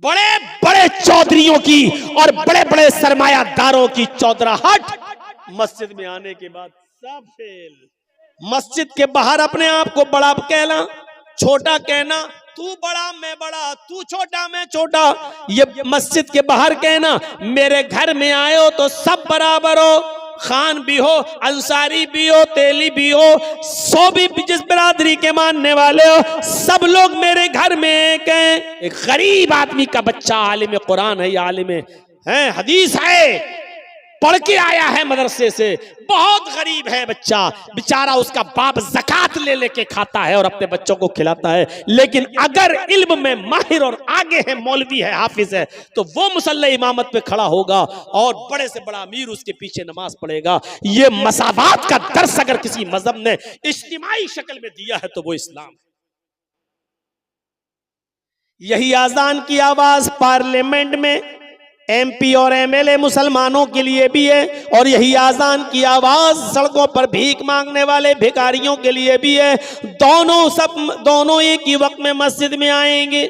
बड़े बड़े चौधरियों की और बड़े बड़े सरमायादारों की चौधराहट मस्जिद में आने के बाद सब फेल। मस्जिद के बाहर अपने आप को बड़ा कहना, छोटा कहना, तू बड़ा मैं बड़ा, तू छोटा मैं छोटा, ये मस्जिद के बाहर कहना। मेरे घर में आए हो तो सब बराबर हो, खान भी हो, अंसारी भी हो, तेली भी हो, सो भी जिस बिरादरी के मानने वाले हो, सब लोग मेरे घर में एक हैं। एक गरीब आदमी का बच्चा आलिम कुरान है, आलिम है, हदीस है, पढ़ के आया है मदरसे से, बहुत गरीब है बच्चा बेचारा, उसका बाप ज़कात ले लेके खाता है और अपने बच्चों को खिलाता है। लेकिन अगर इल्म में माहिर और आगे है, मौलवी है, हाफिज है, तो वो मुसल्ले इमामत पे खड़ा होगा और बड़े से बड़ा अमीर उसके पीछे नमाज पढ़ेगा। ये मसावात का दर्स अगर किसी मजहब ने इज्तिमाई शक्ल में दिया है तो वो इस्लाम। यही आजान की आवाज पार्लियामेंट में एमपी और एमएलए मुसलमानों के लिए भी है, और यही आजान की आवाज सड़कों पर भीख मांगने वाले भिखारियों के लिए भी है। दोनों एक ही वक्त में मस्जिद में आएंगे।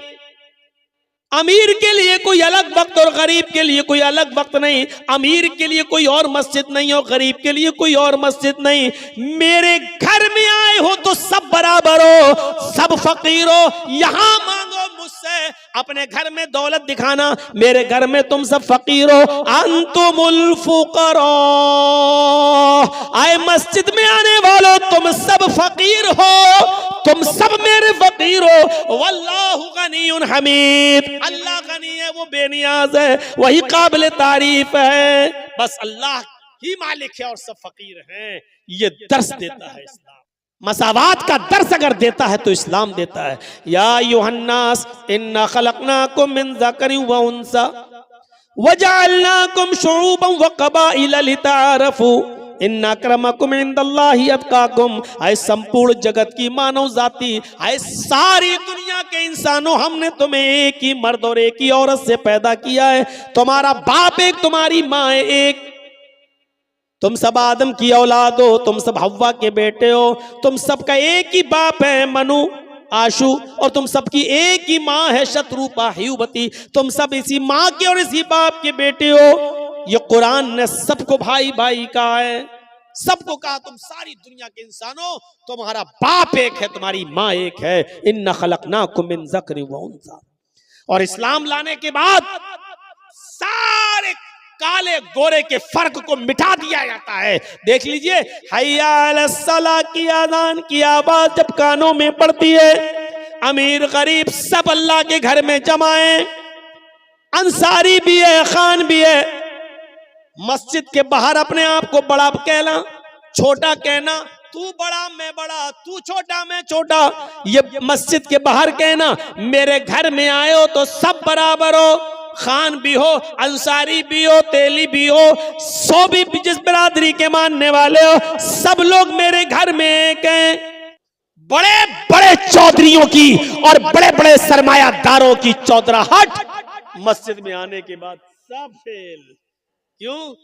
अमीर के लिए कोई अलग वक्त और गरीब के लिए कोई अलग वक्त नहीं। अमीर के लिए कोई और मस्जिद नहीं और गरीब के लिए कोई और मस्जिद नहीं। मेरे घर में आए हो तो सब बराबर हो, सब फकीर हो। यहां मांगो मुझसे, अपने घर में दौलत दिखाना, मेरे घर में तुम सब फकीर हो। अंतुमुल फुकरा, आए मस्जिद में आने वालों तुम सब फकीर हो, तुम सब मेरे फकीर हो। वल्लाहु गनीयुन हमीद, अल्लाह गनी है, वो बेनियाज है, वही काबिल तारीफ है। बस अल्लाह ही मालिक है और सब फकीर हैं। ये दर्स देता है इस्लाम। मसावात का दर्स अगर देता है तो इस्लाम देता है। या युहन्नास इन्ना खलकनाकुम मिन ज़करिन व उन्सा वजअलनाकुम शुऊबन व क़बाइला लितारफू इन्ना अक्रमकुम इंदल्लाहि अत्काकुम। आए संपूर्ण जगत की मानव जाति, आए सारी दुनिया के इंसानों, हमने तुम्हें एक ही मर्द और एक ही औरत से पैदा किया है। तुम्हारा बाप एक, तुम्हारी माँ एक, तुम सब आदम की औलाद हो, तुम सब हव्वा के बेटे हो, तुम सबका एक ही बाप है मनु आशु, और तुम सबकी एक ही माँ है शत्रुपा ह्युबती। तुम सब इसी माँ के और इसी बाप के बेटे हो। ये कुरान ने सबको भाई भाई कहा है, सबको कहा तुम सारी दुनिया के इंसानों, तुम्हारा बाप एक है, तुम्हारी माँ एक है। इन्ना खलकनाकुम मिन ज़करिन व उन्सा। और इस्लाम लाने के बाद सारे काले गोरे के फर्क को मिटा दिया जाता है। देख लीजिए, हय्या अलस सलाह की आज़ान की आवाज जब कानों में पड़ती है, अमीर गरीब सब अल्लाह के घर में जमा है। अंसारी भी है, खान भी है। मस्जिद के बाहर अपने आप को बड़ा कहना, छोटा कहना, तू बड़ा मैं बड़ा, तू छोटा मैं छोटा, ये मस्जिद के बाहर कहना। मेरे घर में आए हो तो सब बराबर हो, खान भी हो, अंसारी भी हो, तेली भी हो, सो भी जिस बिरादरी के मानने वाले हो, सब लोग मेरे घर में एक हैं। बड़े बड़े चौधरियों की और बड़े बड़े सरमायादारों की चौधराहट मस्जिद में आने के बाद सब फेल। क्यों?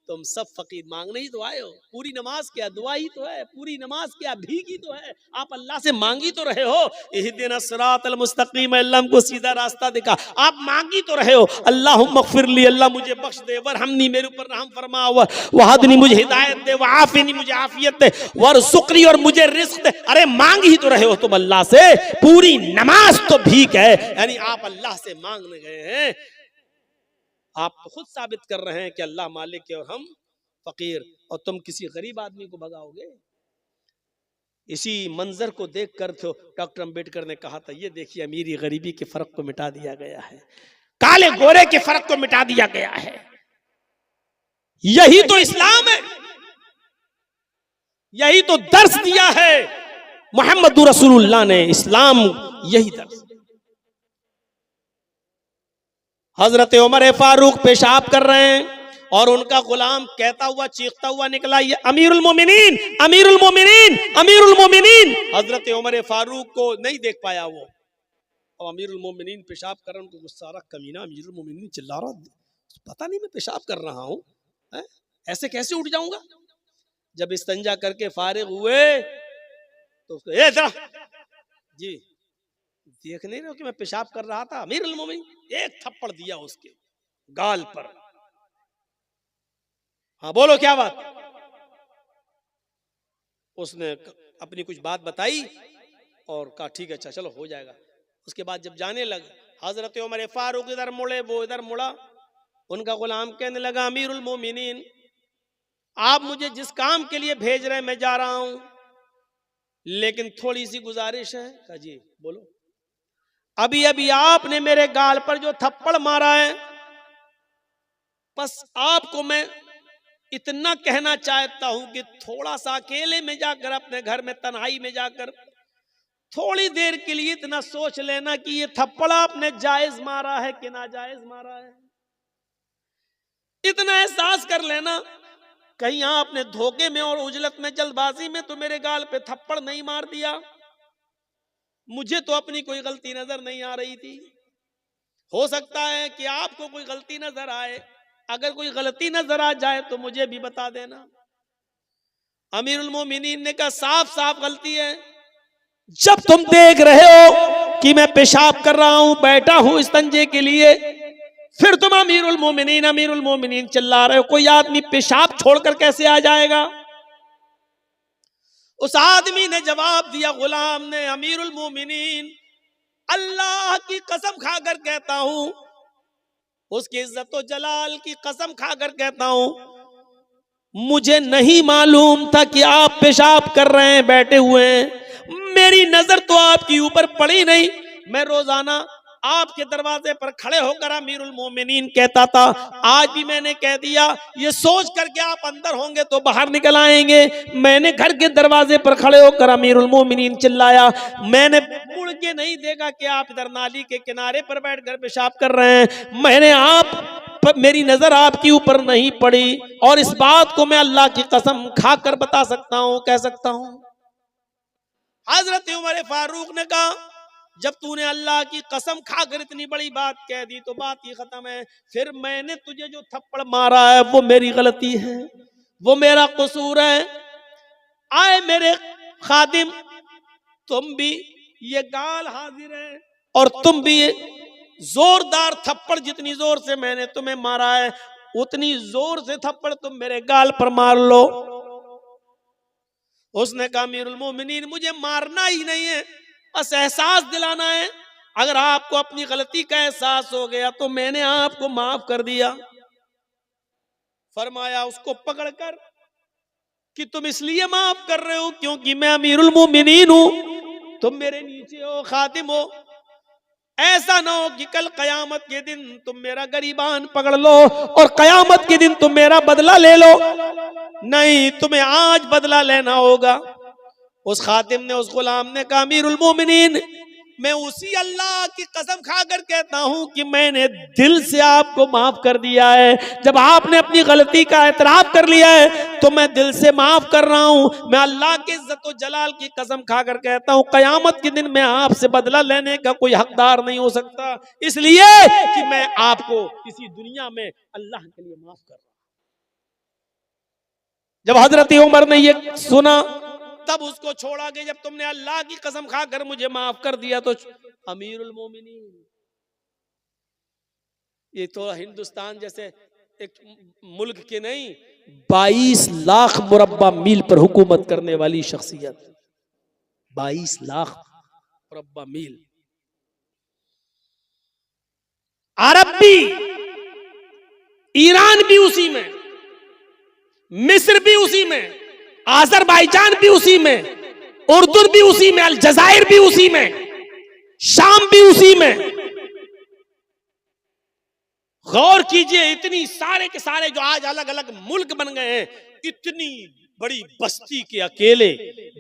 तुम सब फकीर मांगने ही तो आए हो। पूरी नमाज क्या दुआ ही तो है, पूरी नमाज क्या भीख ही तो है। आप अल्लाह से मांगी तो रहे हो, इहदिना सिरातल मुस्तकीम, अल्लाह को सीधा रास्ता दिखा। आप मांगी तो रहे हो, अल्लाहुम्मा ग़फ़िरली, अल्लाह मुझे बख्श दे, वरहमनी, मेरे ऊपर रहम फरमा, वहदनी, मुझे हिदायत दे, वआफ़िनी, मुझे आफियत दे, वरज़ुक़नी, और मुझे रिज़्क़ दे। अरे मांग ही तो रहे हो तुम अल्लाह से। पूरी नमाज तो भीख है, यानी आप अल्लाह से मांगने गए हैं। आप तो खुद साबित कर रहे हैं कि अल्लाह मालिक है और हम फकीर, और तुम किसी गरीब आदमी को भगाओगे। इसी मंजर को देखकर तो डॉक्टर अंबेडकर ने कहा था, ये देखिए अमीरी गरीबी के फर्क को मिटा दिया गया है, काले गोरे के फर्क को मिटा दिया गया है। यही तो इस्लाम है, यही तो दर्स दिया है मोहम्मद रसूलुल्लाह ने। इस्लाम यही दर्स। हजरत उमर फारूक पेशाब कर रहे हैं और उनका गुलाम कहता हुआ चीखता हुआ निकला, ये अमीरुल मोमिनीन, अमीरुल मोमिनीन, अमीरुल मोमिनीन। हजरत उमर फारूक को नहीं देख पाया वो, और अमीरुल मोमिनीन पेशाब कर रहे, उनको गुस्सा आ रहा, कमीना अमीरुल मोमिनीन चिल्ला रहा, पता नहीं मैं पेशाब कर रहा हूं, ऐसे कैसे उठ जाऊंगा। जब इस्तंजा करके फारिग हुए तो उसको जी देख नहीं रहे हो कि मैं पेशाब कर रहा था? अमीरुल मोमिनीन एक थप्पड़ दिया उसके गाल पर। हाँ बोलो क्या बात? उसने अपनी कुछ बात बताई और कहा ठीक है अच्छा चलो हो जाएगा। उसके बाद जब जाने लगे, हजरत उमर फारूक इधर मुड़े, वो इधर मुड़ा। उनका गुलाम कहने लगा अमीरुल मोमिनीन, आप मुझे जिस काम के लिए भेज रहे हैं मैं जा रहा हूं, लेकिन थोड़ी सी गुजारिश है। कहा जी बोलो। अभी अभी आपने मेरे गाल पर जो थप्पड़ मारा है, बस आपको मैं इतना कहना चाहता हूं कि थोड़ा सा अकेले में जाकर, अपने घर में तन्हाई में जाकर थोड़ी देर के लिए इतना सोच लेना कि ये थप्पड़ आपने जायज मारा है कि नाजायज मारा है। इतना एहसास कर लेना, कहीं आपने धोखे में और उजलत में, जल्दबाजी में तो मेरे गाल पे थप्पड़ नहीं मार दिया। मुझे तो अपनी कोई गलती नजर नहीं आ रही थी, हो सकता है कि आपको कोई गलती नजर आए। अगर कोई गलती नजर आ जाए तो मुझे भी बता देना। अमीरुल मोमिनीन ने कहा साफ साफ गलती है। जब तुम देख रहे हो कि मैं पेशाब कर रहा हूं, बैठा हूं इस्तंजे के लिए, फिर तुम अमीरुल मोमिनीन चिल्ला रहे हो। कोई आदमी पेशाब छोड़कर कैसे आ जाएगा? उस आदमी ने जवाब दिया, गुलाम ने, अमीरुल मोमिनीन अल्लाह की कसम खाकर कहता हूं, उसकी इज्जत व जलाल की कसम खाकर कहता हूं, मुझे नहीं मालूम था कि आप पेशाब कर रहे हैं बैठे हुए हैं। मेरी नजर तो आपके ऊपर पड़ी नहीं। मैं रोजाना आपके दरवाजे पर खड़े होकर अमीरुल मोमिनीन कहता था, आज भी मैंने कह दिया, ये सोच करके आप अंदर होंगे तो बाहर निकल आएंगे। मैंने घर के दरवाजे पर खड़े होकर अमीरुल मोमिनीन चिल्लाया, मैंने मुड़ के नहीं देखा कि आप इधर नाली के किनारे पर बैठकर पेशाब कर रहे हैं। मैंने मेरी नजर आपके ऊपर नहीं पड़ी, और इस बात को मैं अल्लाह की कसम खाकर बता सकता हूं, कह सकता हूं। हजरत उमर फारूक ने कहा, जब तूने अल्लाह की कसम खाकर इतनी बड़ी बात कह दी तो बात ही खत्म है। फिर मैंने तुझे जो थप्पड़ मारा है वो मेरी गलती है, वो मेरा कसूर है। आए मेरे खादिम, तुम भी ये गाल हाजिर है, और तुम भी जोरदार थप्पड़, जितनी जोर से मैंने तुम्हें मारा है उतनी जोर से थप्पड़ तुम मेरे गाल पर मार लो। उसने कहा अमीरुल मोमिनीन मुझे मारना ही नहीं है, बस एहसास दिलाना है। अगर आपको अपनी गलती का एहसास हो गया तो मैंने आपको माफ कर दिया। फरमाया उसको पकड़कर कि तुम इसलिए माफ कर रहे हो क्योंकि मैं अमीरुल मोमिनीन हूं, तुम मेरे नीचे हो, खादिम हो। ऐसा ना हो कि कल कयामत के दिन तुम मेरा गरीबान पकड़ लो और कयामत के दिन तुम मेरा बदला ले लो। नहीं, तुम्हें आज बदला लेना होगा। उस खातिम ने, उस गुलाम ने कहा अमीरुल मोमिनीन, मैं उसी अल्लाह की कसम खाकर कहता हूं कि मैंने दिल से आपको माफ कर दिया है। जब आपने अपनी गलती का एतराफ कर लिया है तो मैं दिल से माफ कर रहा हूं। मैं अल्लाह की इज्जत व जलाल की कसम खाकर कहता हूं, कयामत के दिन मैं आपसे बदला लेने का कोई हकदार नहीं हो सकता, इसलिए कि मैं आपको इसी दुनिया में अल्लाह के लिए माफ कर रहा हूं। जब हजरत उमर ने ये सुना तब उसको छोड़ा गया। जब तुमने अल्लाह की कसम खाकर मुझे माफ कर दिया तो अमीरुल मोमिनीन, ये तो हिंदुस्तान जैसे एक मुल्क के नहीं, 22 लाख मुरब्बा मील पर हुकूमत करने वाली शख्सियत, 22 लाख मुरब्बा मील। अरब भी, ईरान भी उसी में, मिस्र भी उसी में, आजरबाईजान भी उसी में, उर्दू भी उसी में, अलजायर भी उसी में, शाम भी उसी में। गौर कीजिए, इतनी सारे के सारे जो आज अलग अलग मुल्क बन गए हैं, इतनी बड़ी बस्ती के अकेले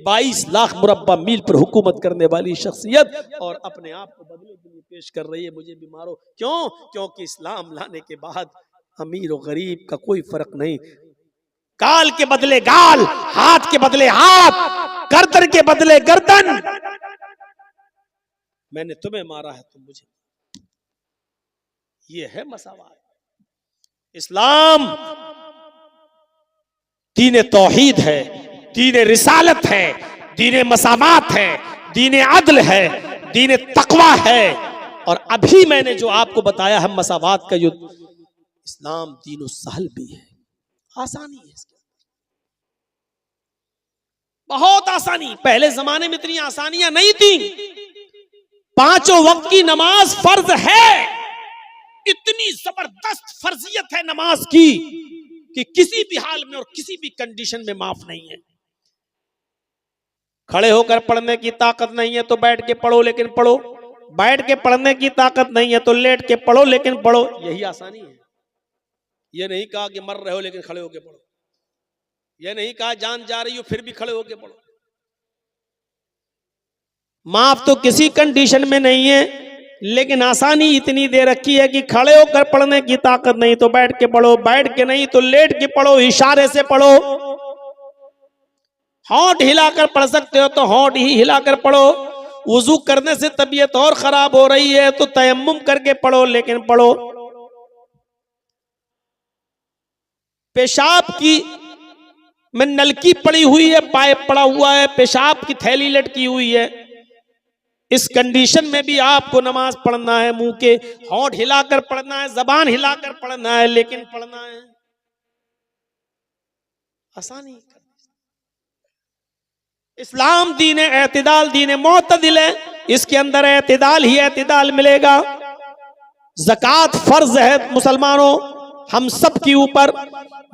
22 लाख मुरब्बा मील पर हुकूमत करने वाली शख्सियत, और अपने आप को बदले के लिए पेश कर रही है, मुझे भी मारो। क्यों? क्योंकि इस्लाम लाने के बाद अमीर और गरीब का कोई फर्क नहीं। गाल के बदले गाल, हाथ के बदले हाथ, गर्दन के बदले गर्दन। मैंने तुम्हें मारा है, तुम मुझे। ये है मसावात। इस्लाम दीन तौहीद है, दीन रिसालत है, दीन मसावात है, दीन अदल है, दीन तकवा है। और अभी मैंने जो आपको बताया है मसावात का युद्ध, इस्लाम दीन सहल भी है, आसानी है इसके, बहुत आसानी। पहले जमाने में इतनी आसानियां नहीं थी। 5 वक्त की नमाज फर्ज है, इतनी जबरदस्त फर्जियत है नमाज की कि किसी भी हाल में और किसी भी कंडीशन में माफ नहीं है। खड़े होकर पढ़ने की ताकत नहीं है तो बैठ के पढ़ो लेकिन पढ़ो, बैठ के पढ़ने की ताकत नहीं है तो लेट के पढ़ो लेकिन पढ़ो, यही आसानी है। यह नहीं कहा कि मर रहे हो लेकिन खड़े होके पढ़ो, यह नहीं कहा जान जा रही हो फिर भी खड़े होके पढ़ो। माफ तो किसी कंडीशन में नहीं है, लेकिन आसानी इतनी दे रखी है कि खड़े होकर पढ़ने की ताकत नहीं तो बैठ के पढ़ो, बैठ के नहीं तो लेट के पढ़ो, इशारे से पढ़ो। होंठ हिलाकर पढ़ सकते हो तो होंठ ही हिलाकर पढ़ो। वुजू करने से तबीयत और खराब हो रही है तो तयम्मुम करके पढ़ो लेकिन पढ़ो। पेशाब की में नलकी पड़ी हुई है, पाइप पड़ा हुआ है, पेशाब की थैली लटकी हुई है, इस कंडीशन में भी आपको नमाज पढ़ना है। मुंह के होंठ हिलाकर पढ़ना है, जबान हिलाकर पढ़ना है, लेकिन पढ़ना है। आसानी। इस्लाम दीन एतदाल, दीन मोतदिल है, इसके अंदर एतदाल ही एतदाल मिलेगा। ज़कात फर्ज है मुसलमानों हम सब के ऊपर,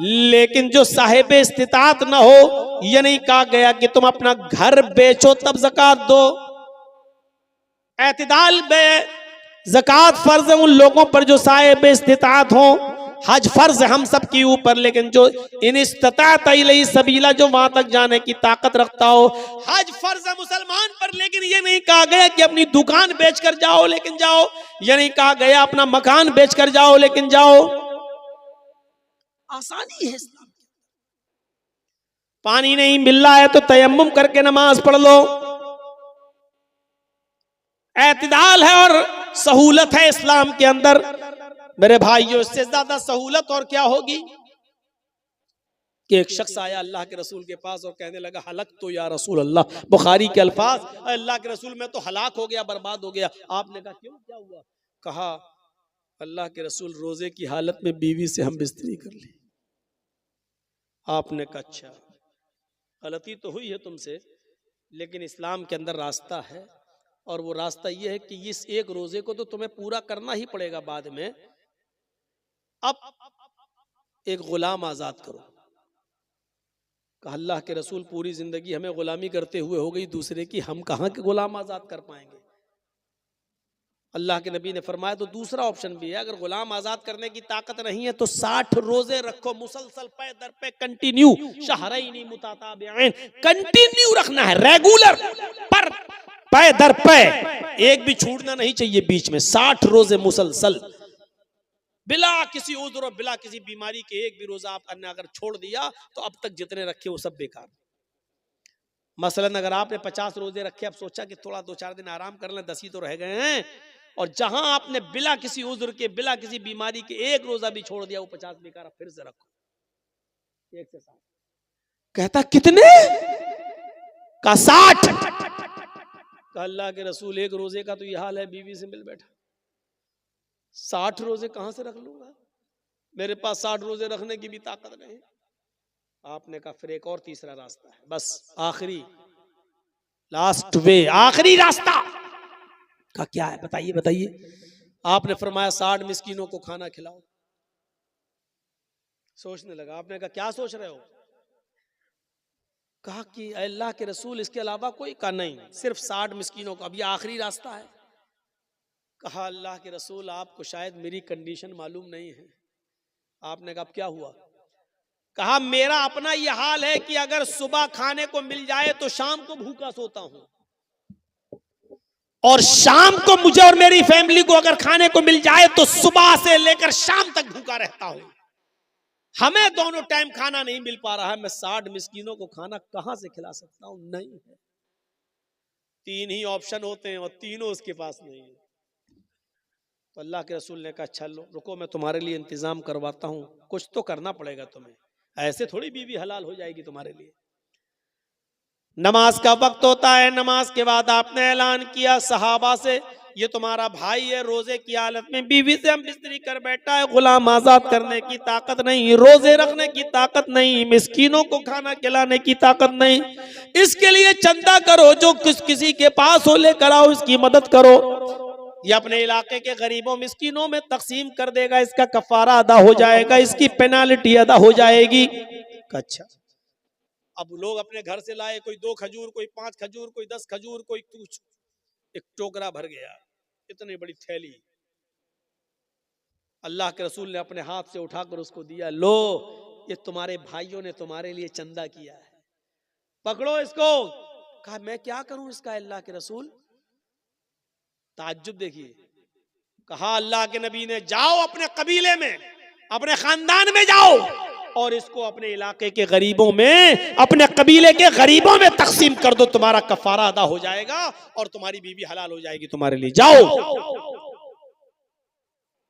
लेकिन जो साहिब इस्तिताअत ना हो, यह नहीं कहा गया कि तुम अपना घर बेचो तब ज़कात दो। एतदाल में ज़कात फर्ज है उन लोगों पर जो साहिब इस्तिताअत हो। हज फर्ज है हम सब के ऊपर, लेकिन जो इन इस्तिताअत इलैहि सबीला, जो वहां तक जाने की ताकत रखता हो। हज फर्ज है मुसलमान पर, लेकिन ये नहीं कहा गया कि अपनी दुकान बेचकर जाओ लेकिन जाओ, ये नहीं कहा गया अपना मकान बेचकर जाओ लेकिन जाओ। आसानी है इस्लाम। पानी नहीं मिल रहा है तो तयम्मुम करके नमाज पढ़ लो। एतदाल है और सहूलत है इस्लाम के अंदर। मेरे भाइयों, इससे ज्यादा सहूलत और क्या होगी कि एक शख्स आया अल्लाह के रसूल के पास और कहने लगा हलक तो या रसूल अल्लाह, बुखारी के अल्फाज, अल्लाह के रसूल मैं तो हलाक हो गया, बर्बाद हो गया। आपने कहा क्यों, क्या हुआ? कहा अल्लाह के रसूल रोजे की हालत में बीवी से हम बिस्तरी कर ली। आपने कहा अच्छा, गलती तो हुई है तुमसे, लेकिन इस्लाम के अंदर रास्ता है, और वो रास्ता ये है कि इस एक रोजे को तो तुम्हें पूरा करना ही पड़ेगा बाद में। अब एक गुलाम आजाद करो। कहा अल्लाह के रसूल पूरी जिंदगी हमें गुलामी करते हुए हो गई दूसरे की, हम कहां के गुलाम आजाद कर पाएंगे। अल्लाह के नबी ने फरमाया तो दूसरा ऑप्शन भी है, अगर गुलाम आजाद करने की ताकत नहीं है तो 60 रोजे रखो मुसलसल, पे दर पे कंटिन्यू, शहरैनी मुतताबिऐन, कंटिन्यू रखना है, रेगुलर पर पे दर पे, एक भी छूटना नहीं चाहिए बीच में। 60 रोजे मुसलसल बिला किसी उज़्र और बिला किसी बीमारी के, एक भी रोजा आपने अगर छोड़ दिया तो अब तक जितने रखे वो सब बेकार। मसलन अगर आपने 50 रोजे रखे, अब सोचा कि थोड़ा 2-4 दिन आराम कर लें, 10 ही तो रह गए हैं, और जहां आपने बिला किसी उज़्र के, बिला किसी बीमारी के एक रोजा भी छोड़ दिया, वो 50 बेकार, फिर से रखो 1 से 7। कहता कितने? का 60। कहा अल्लाह के रसूल एक रोजे का तो ये हाल है, बीवी से मिल बैठा, 60 रोजे कहां से रख लूंगा, मेरे पास 60 रोजे रखने की भी ताकत नहीं। आपने कहा फिर एक और तीसरा रास्ता है, बस आखिरी, लास्ट वे, आखिरी रास्ता। कहा क्या है, बताइए बताइए। आपने फरमाया 60 मिस्कीनों को खाना खिलाओ। सोचने लगा। आपने कहा क्या सोच रहे हो? कहा कि अल्लाह के रसूल इसके अलावा कोई? का नहीं, सिर्फ 60 मिस्कीनों को, अब ये आखिरी रास्ता है। कहा अल्लाह के रसूल आपको शायद मेरी कंडीशन मालूम नहीं है। आपने कहा क्या हुआ? कहा मेरा अपना यह हाल है कि अगर सुबह खाने को मिल जाए तो शाम को भूखा सोता हूं, और शाम को मुझे और मेरी फैमिली को अगर खाने को मिल जाए तो सुबह से लेकर शाम तक भूखा रहता हूं। हमें दोनों टाइम खाना नहीं मिल पा रहा है, मैं 60 मिस्कीनों को खाना कहां से खिला सकता हूं? नहीं है। 3 ही ऑप्शन होते हैं और तीनों उसके पास नहीं है। तो अल्लाह के रसूल ने कहा अच्छा लो, रुको मैं तुम्हारे लिए इंतजाम करवाता हूं, कुछ तो करना पड़ेगा तुम्हें, ऐसे थोड़ी बीवी हलाल हो जाएगी तुम्हारे लिए। नमाज का वक्त होता है, नमाज के बाद आपने ऐलान किया सहाबा से, ये तुम्हारा भाई है, रोजे की हालत में बीवी से हम बिस्तरी कर बैठा है, गुलाम आजाद करने की ताकत नहीं, रोजे रखने की ताकत नहीं, मिस्कीनों को खाना खिलाने की ताकत नहीं, इसके लिए चंदा करो, जो किसी के पास हो लेकर आओ, इसकी मदद करो। ये अपने इलाके के गरीबों मिस्कीनों में तकसीम कर देगा, इसका कफारा अदा हो जाएगा, इसकी पेनाल्टी अदा हो जाएगी। अच्छा, अब लोग अपने घर से लाए, कोई 2 खजूर, कोई 5 खजूर, कोई 10 खजूर, कोई कुछ, एक टोकरा भर गया, इतनी बड़ी थैली। अल्लाह के रसूल ने अपने हाथ से उठाकर उसको दिया, लो ये तुम्हारे भाइयों ने तुम्हारे लिए चंदा किया है, पकड़ो इसको। कहा मैं क्या करूं इसका अल्लाह के रसूल? ताज्जुब देखिए। कहा अल्लाह के नबी ने, जाओ अपने कबीले में, अपने खानदान में जाओ और इसको अपने इलाके के गरीबों में, अपने कबीले के गरीबों में तकसीम कर दो, तुम्हारा कफारा अदा हो जाएगा और तुम्हारी बीवी हलाल हो जाएगी तुम्हारे लिए, जाओ।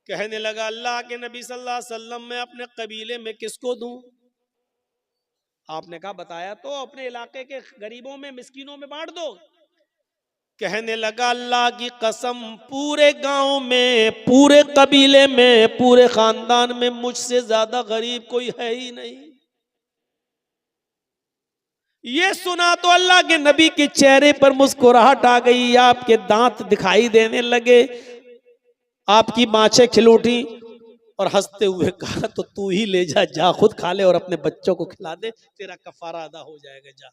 कहने लगा अल्लाह के नबी सल्लल्लाहु अलैहि वसल्लम, मैं अपने कबीले में किसको दूं? आपने कहा बताया तो, अपने इलाके के गरीबों में, मिस्कीनों में बांट दो। कहने लगा अल्लाह की कसम, पूरे गांव में, पूरे कबीले में, पूरे खानदान में मुझसे ज्यादा गरीब कोई है ही नहीं। ये सुना तो अल्लाह के नबी के चेहरे पर मुस्कुराहट आ गई, आपके दांत दिखाई देने लगे, आपकी बाँछें खिल उठी और हंसते हुए कहा तो तू ही ले जा, जा खुद खा ले और अपने बच्चों को खिला दे, तेरा कफारा अदा हो जाएगा, जा।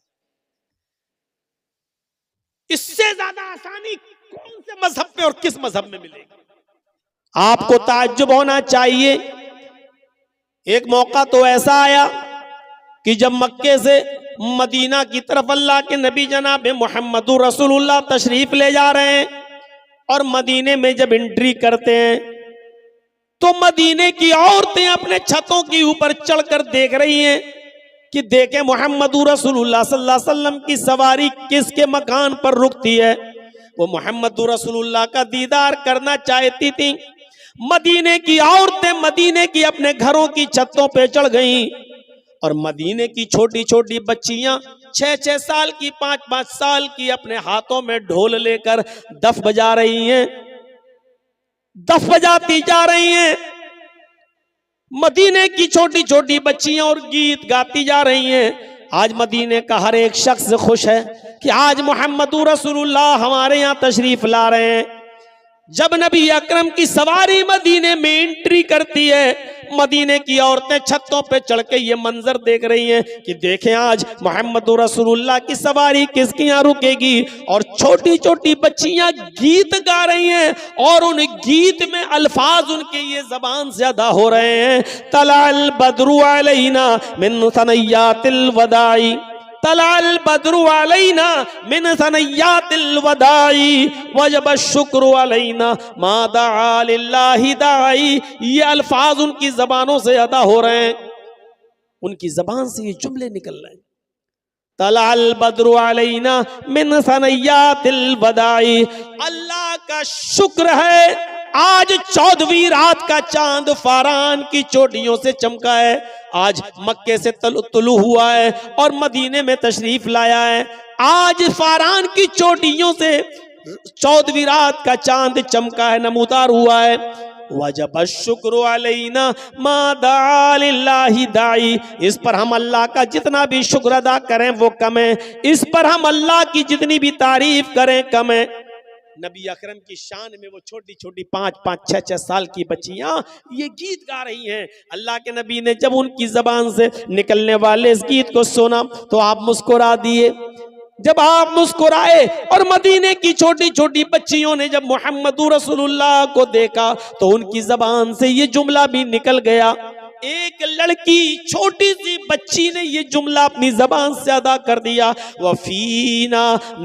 इससे ज्यादा आसानी कौन से मजहब पे और किस मजहब में मिलेगी? आपको ताज्जुब होना चाहिए। एक मौका तो ऐसा आया कि जब मक्के से मदीना की तरफ अल्लाह के नबी जनाब मोहम्मदुर रसूलुल्लाह तशरीफ ले जा रहे हैं और मदीने में जब एंट्री करते हैं तो मदीने की औरतें अपने छतों के ऊपर चढ़कर देख रही हैं कि देखें मोहम्मदुर रसूलुल्लाह सल्लल्लाहु अलैहि वसल्लम की सवारी किसके मकान पर रुकती है। वो मोहम्मदुर रसूलुल्लाह का दीदार करना चाहती थी। मदीने की औरतें मदीने की अपने घरों की छतों पे चढ़ गईं और मदीने की छोटी छोटी बच्चियां 6-6 साल की, 5-5 साल की, अपने हाथों में ढोल लेकर दफ बजा रही हैं, दफ बजाती जा रही हैं। मदीने की छोटी छोटी बच्चियां और गीत गाती जा रही हैं। आज मदीने का हर एक शख्स खुश है कि आज मोहम्मदुर रसूलुल्लाह हमारे यहाँ तशरीफ ला रहे हैं। जब नबी अकरम की सवारी मदीने में एंट्री करती है, मदीने की औरतें छतों पे चढ़ के ये मंजर देख रही हैं कि देखें आज मोहम्मदुर रसूलुल्लाह की सवारी किसके यहाँ रुकेगी। और छोटी छोटी बच्चियां गीत गा रही हैं और उन गीत में अल्फाज उनके ये जबान से अदा हो रहे हैं, तलाल बद्रु अलैना मिन सनय्यातिल वदाई, तलाल बद्रु अलैना मिन सनय्यातिल वदाई वजब शुक्र अलैना मा दआ लिल्लाहि दाई। ये अल्फाज उनकी जबानों से अदा हो रहे हैं, उनकी जबान से ये जुमले निकल रहे हैं, तलाल बद्रु अलैना मिन सनय्यातिल वदाई। अल्लाह का शुक्र है आज 14वीं रात का चांद फारान की चोटियों से चमका है। आज मक्के से तुलू हुआ है और मदीने में तशरीफ लाया है। आज फारान की चोटियों से 14वीं रात का चांद चमका है, नमूदार हुआ है। वजब शुक्र अलैना मा दआ लिल्लाहि दाई। इस पर हम अल्लाह का जितना भी शुक्र अदा करें वो कम है, इस पर हम अल्लाह की जितनी भी तारीफ करें कम है। नबी अकरम की शान में वो छोटी छोटी 5-5, 6-6 साल की बच्चियां ये गीत गा रही हैं। अल्लाह के नबी ने जब उनकी जबान से निकलने वाले इस गीत को सुना तो आप मुस्कुरा दिए। जब आप मुस्कुराए और मदीने की छोटी छोटी बच्चियों ने जब मोहम्मदुर रसूलुल्लाह को देखा तो उनकी जबान से ये जुमला भी निकल गया। एक लड़की छोटी सी बच्ची ने ये जुमला अपनी जबान से अदा कर दिया, वफीना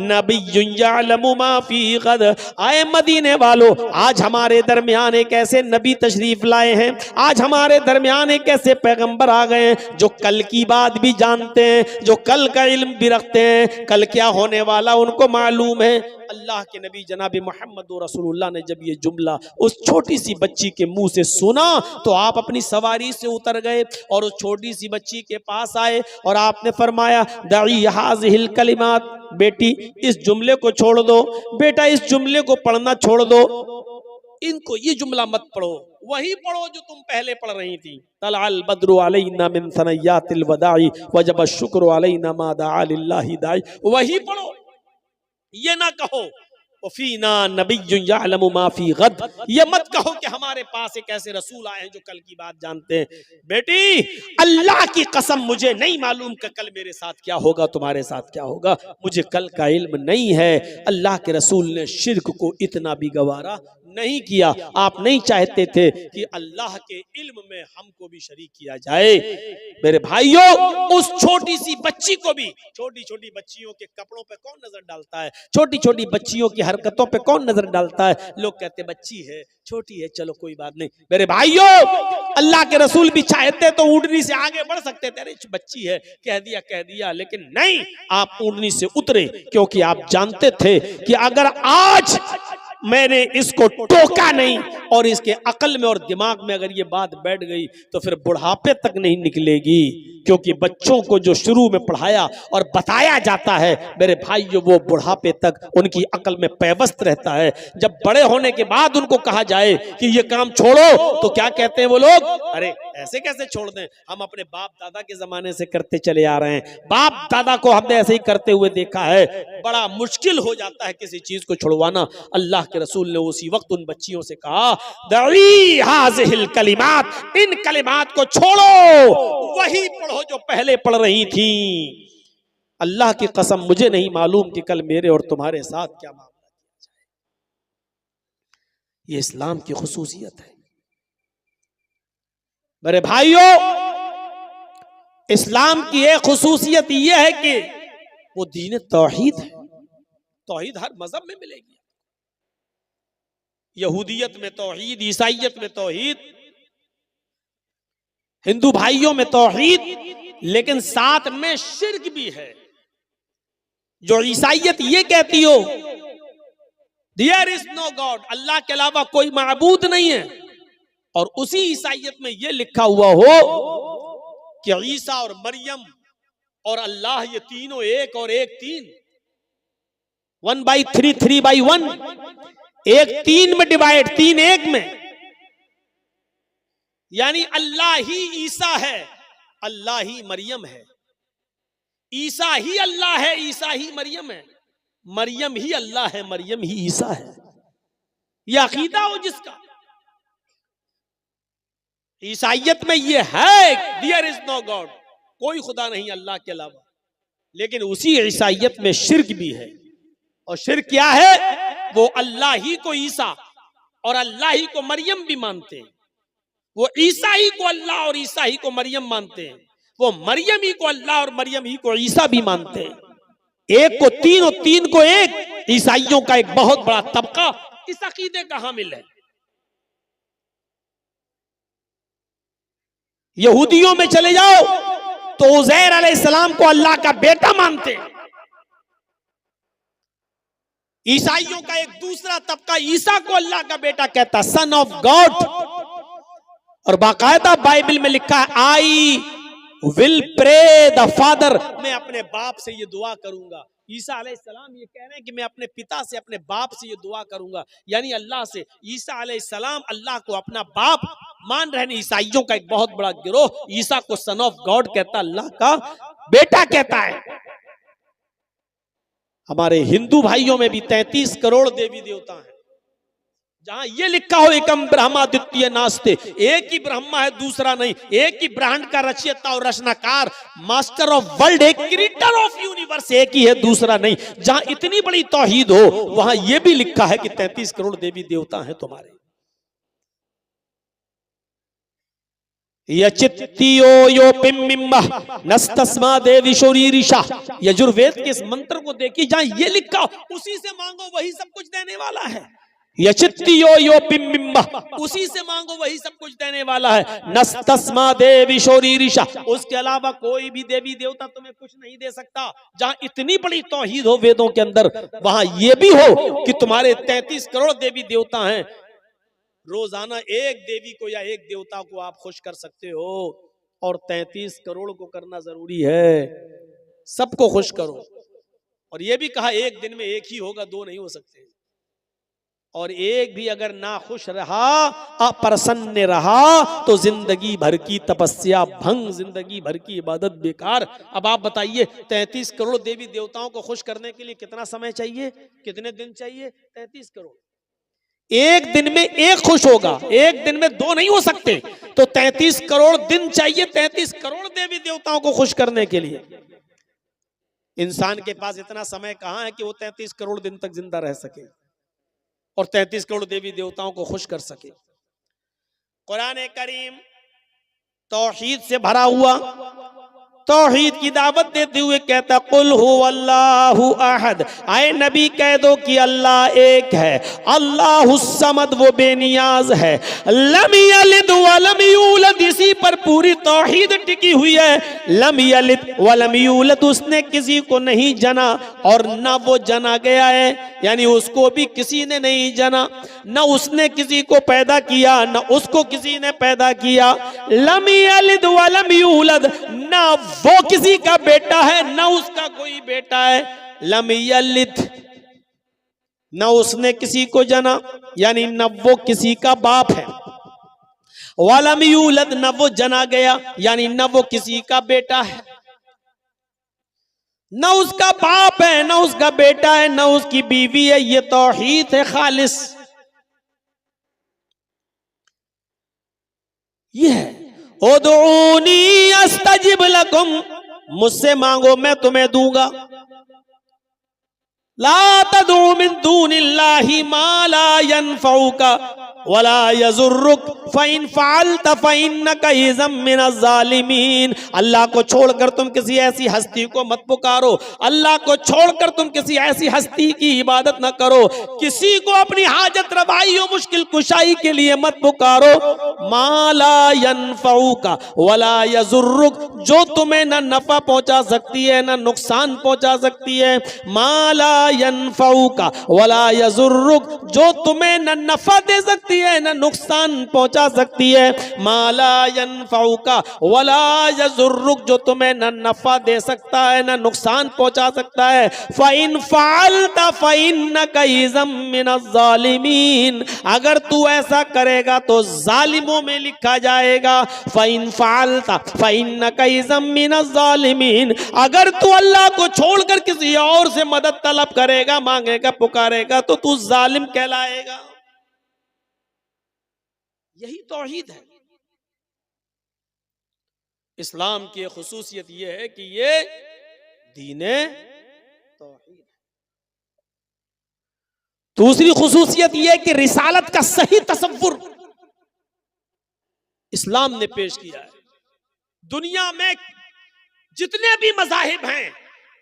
नबियुन यअलमु मा फी गद। आए मदीने वालों, आज हमारे दरमियान एक ऐसे नबी तशरीफ लाए हैं, आज हमारे दरमियान एक ऐसे पैगंबर आ गए हैं जो कल की बात भी जानते हैं, जो कल का इल्म भी रखते हैं, कल क्या होने वाला उनको मालूम है। अल्लाह के नबी जनाब मोहम्मद रसूलुल्लाह ने जब ये जुमला उस छोटी सी बच्ची के मुंह से सुना तो आप अपनी सवारी से उतर गए और उस छोटी सी बच्ची के पास आए और आपने फरमाया दई हाज़िहिल कलिमात, बेटी इस जुमले को छोड़ दो, बेटा इस जुमले को पढ़ना छोड़ दो, इनको ये जुमला मत पढ़ो, वही पढ़ो जो तुम पहले पढ़ रही थी। तलअल बद्रु अलैना मिन सनयातिल वदाई वजब शुक्र अलैना मा दआ लिल्लाहि दाई, वही पढ़ो, ये ना कहो फीना नबिय्युन यअलमु मा फी गद, ये मत कहो कि हमारे पास एक ऐसे रसूल आए हैं जो कल की बात जानते हैं। बेटी अल्लाह की कसम मुझे नहीं मालूम कि कल मेरे साथ क्या होगा, तुम्हारे साथ क्या होगा, मुझे कल का इल्म नहीं है। अल्लाह के रसूल ने शिर्क को इतना भी गवारा नहीं किया। आप नहीं चाहते थे कि अल्लाह के इल्म में हमको भी शरीक किया जाए। मेरे भाइयों, उस छोटी सी बच्ची को भी, छोटी छोटी बच्चियों के कपड़ों पे कौन नजर डालता है, छोटी छोटी बच्चियों की हरकतों पे कौन नजर डालता है? लोग कहते बच्ची है, छोटी है, चलो कोई बात नहीं। मेरे भाइयों, अल्लाह के रसूल भी चाहते तो ऊँटनी से आगे बढ़ सकते थे, अरे बच्ची है कह दिया, लेकिन नहीं, आप ऊँटनी से उतरे क्योंकि आप जानते थे कि अगर आज मैंने इसको टोका नहीं और इसके अकल में और दिमाग में अगर ये बात बैठ गई तो फिर बुढ़ापे तक नहीं निकलेगी। क्योंकि बच्चों को जो शुरू में पढ़ाया और बताया जाता है मेरे भाइयों, वो बुढ़ापे तक उनकी अकल में पैवस्त रहता है। जब बड़े होने के बाद उनको कहा जाए कि ये काम छोड़ो तो क्या कहते हैं वो लोग, अरे ऐसे कैसे छोड़ दें, हम अपने बाप दादा के जमाने से करते चले आ रहे हैं, बाप दादा को हमने ऐसे ही करते हुए देखा है। बड़ा मुश्किल हो जाता है किसी चीज को छुड़वाना। अल्लाह के रसूल ने उसी वक्त उन बच्चियों से कहा दई हाज़िहिल कलिमात, इन कलिमात को छोड़ो, वही पढ़ो जो पहले पढ़ रही थी। अल्लाह की कसम मुझे नहीं मालूम कि कल मेरे और तुम्हारे साथ क्या मामला किया जाए। ये इस्लाम की खुसूसियत है मेरे भाइयों। इस्लाम की एक खुसूसियत यह है कि वो दीन तौहीद है। तौहीद हर मजहब में मिलेगी, यहूदियत में तौहीद, ईसाइयत में तौहीद, हिंदू भाइयों में तौहीद, लेकिन साथ में शिर्क भी है। जो ईसाइयत ये कहती हो देयर इज नो गॉड, अल्लाह के अलावा कोई माबूद नहीं है, और उसी ईसाइयत में ये लिखा हुआ हो कि ईसा और मरियम और अल्लाह ये तीनों एक और एक तीन, 1/3 3/1, एक तीन में डिवाइड, तीन एक में, यानी अल्लाह ही ईसा है, अल्लाह ही मरियम है, ईसा ही अल्लाह है, ईसा ही मरियम है, मरियम ही अल्लाह है, मरियम ही ईसा है। यह अकीदा हो जिसका, ईसाइयत में यह है देयर इज नो गॉड, कोई खुदा नहीं अल्लाह के अलावा। लेकिन उसी ईसाइयत में शिर्क भी है, और शिर्क क्या है? वो अल्लाह ही को ईसा और अल्लाह ही को मरियम भी मानते हैं। वो ईसा ही को अल्लाह और ईसा ही को मरियम मानते हैं, वो मरियम ही को अल्लाह और मरियम ही को ईसा भी मानते हैं। एक को तीन और तीन को एक, ईसाइयों का एक बहुत बड़ा तबका इस अकीदे का हामिल है। यहूदियों में चले जाओ तो उज़ैर अलैहिस्सलाम को अल्लाह का बेटा मानते हैं। ईसाइयों का एक दूसरा तबका ईसा को अल्लाह का बेटा कहता, सन ऑफ गॉड, और बाकायदा बाइबल में लिखा है I will pray the father, मैं अपने बाप से ये दुआ करूंगा। ईसा अलैहिस्सलाम ये कह रहे हैं कि मैं अपने पिता से, अपने बाप से ये दुआ करूंगा, यानी अल्लाह से। ईसा अलैहिस्सलाम अल्लाह को अपना बाप मान रहे हैं। ईसाइयों का एक बहुत बड़ा गिरोह ईसा को सन ऑफ गॉड कहता, अल्लाह का बेटा कहता है। हमारे हिंदू भाइयों में भी 33 करोड़ देवी देवता हैं, जहां ये लिखा हो एकम ब्रह्मा द्वितीय नास्ते, एक ही ब्रह्मा है दूसरा नहीं, एक ही ब्रह्मांड का रचयिता और रचनाकार, मास्टर ऑफ वर्ल्ड, एक क्रिएटर ऑफ यूनिवर्स एक ही है दूसरा नहीं। जहां इतनी बड़ी तौहीद हो वहां यह भी लिखा है कि 33 करोड़ देवी देवता हैं तुम्हारे। यचित्तियो यो पिम्मिम्मा नस्तस्मा देवी शोरीरिशा, यजुर्वेद के इस मंत्र को देखिए, जहां ये लिखा उसी से मांगो वही सब कुछ देने वाला है। यचित्तियो यो पिम्मिम्मा, उसी से मांगो वही सब कुछ देने वाला है। नस्तस्मा देवी शोरीरिशा, उसके अलावा कोई भी देवी देवता तुम्हें कुछ नहीं दे सकता। जहां इतनी बड़ी तौहीद हो वेदों के अंदर, वहां यह भी हो कि तुम्हारे 33 करोड़ देवी देवता हैं। रोजाना एक देवी को या एक देवता को आप खुश कर सकते हो, और 33 करोड़ को करना जरूरी है। सबको खुश करो। और यह भी कहा एक दिन में एक ही होगा, दो नहीं हो सकते। और एक भी अगर ना खुश रहा, अप्रसन्न रहा, तो जिंदगी भर की तपस्या भंग, जिंदगी भर की इबादत बेकार। अब आप बताइए 33 करोड़ देवी देवताओं को खुश करने के लिए कितना समय चाहिए, कितने दिन चाहिए? 33 करोड़। एक दिन में एक खुश होगा, एक दिन में दो नहीं हो सकते। तो 33 करोड़ दिन चाहिए 33 करोड़ देवी देवताओं को खुश करने के लिए। इंसान के पास इतना समय कहां है कि वो 33 करोड़ दिन तक जिंदा रह सके और 33 करोड़ देवी देवताओं को खुश कर सके। कुरान करीम तौहीद से भरा हुआ, तौहीद की दावत देते हुए कहता कुल हुवल्लाहु अहद, आए नबी कह दो कि अल्लाह एक है, अल्लाहुस समद, वो बेनियाज है, लम यलिद वलम यूलद, इसी पर पूरी तौहीद टिकी हुई है। लम यलिद वलम यूलद, उसने किसी को नहीं जना और न वो जना गया है, यानी उसको भी किसी ने नहीं जना, न उसने किसी को पैदा किया, न उसको किसी ने पैदा किया। लम यलिद वलम यूलद, न वो किसी का बेटा है न उसका कोई बेटा है। लम यलिद, न उसने किसी को जना, यानी न वो किसी का बाप है। वलम यूलद, न वो जना गया, यानी न वो किसी का बेटा है, न उसका बाप है, न उसका बेटा है, न उसकी बीवी है। ये तौहीद है खालिस। ये है उदऊनी अस्तजिब लकुम, मुझसे मांगो मैं तुम्हें दूंगा। ला तदऊ मिन दूनिल्लाहि मा ला यनफउका वला यजुर्रुक फ़इन फ़अल्त फ़इन्नका इज़म मिनज़ ज़ालिमीन। अल्लाह को छोड़कर तुम किसी ऐसी हस्ती को मत पुकारो, अल्लाह को छोड़कर तुम किसी ऐसी हस्ती की इबादत न करो, किसी को अपनी हाजत रवाई और मुश्किल कुशाई के लिए मत पुकारो। मा ला यनफउका वला यजुर्रुक, जो तुम्हें न नफा पहुंचा सकती है न नुकसान पहुंचा सकती है। मा ला यनफउका वला यजुर्रुक, जो तुम्हें न नफा दे सकती है न नुकसान पहुंचा सकती है। माला यनफउका वला यजुर्रुक, जो तुम्हें न नफा दे सकता है न नुकसान पहुंचा सकता है। फ़इन फ़अल्ता फ़इन्नका इज़म मिनज़ ज़ालिमीन, अगर तू ऐसा करेगा तो जालिमों में लिखा जाएगा। फ़इन फ़अल्ता फ़इन्नका इज़म मिनज़ ज़ालिमीन, अगर तू अल्लाह को छोड़कर किसी और से मदद तलब करेगा, मांगेगा, पुकारेगा, तो तू जालिम कहलाएगा। यही तौहीद है। इस्लाम की खुसूसियत यह है कि ये दीने तौहीद है। दूसरी खुसूसियत यह है कि रिसालत का सही तसव्वुर इस्लाम ने पेश किया है। दुनिया में जितने भी मज़ाहिब हैं,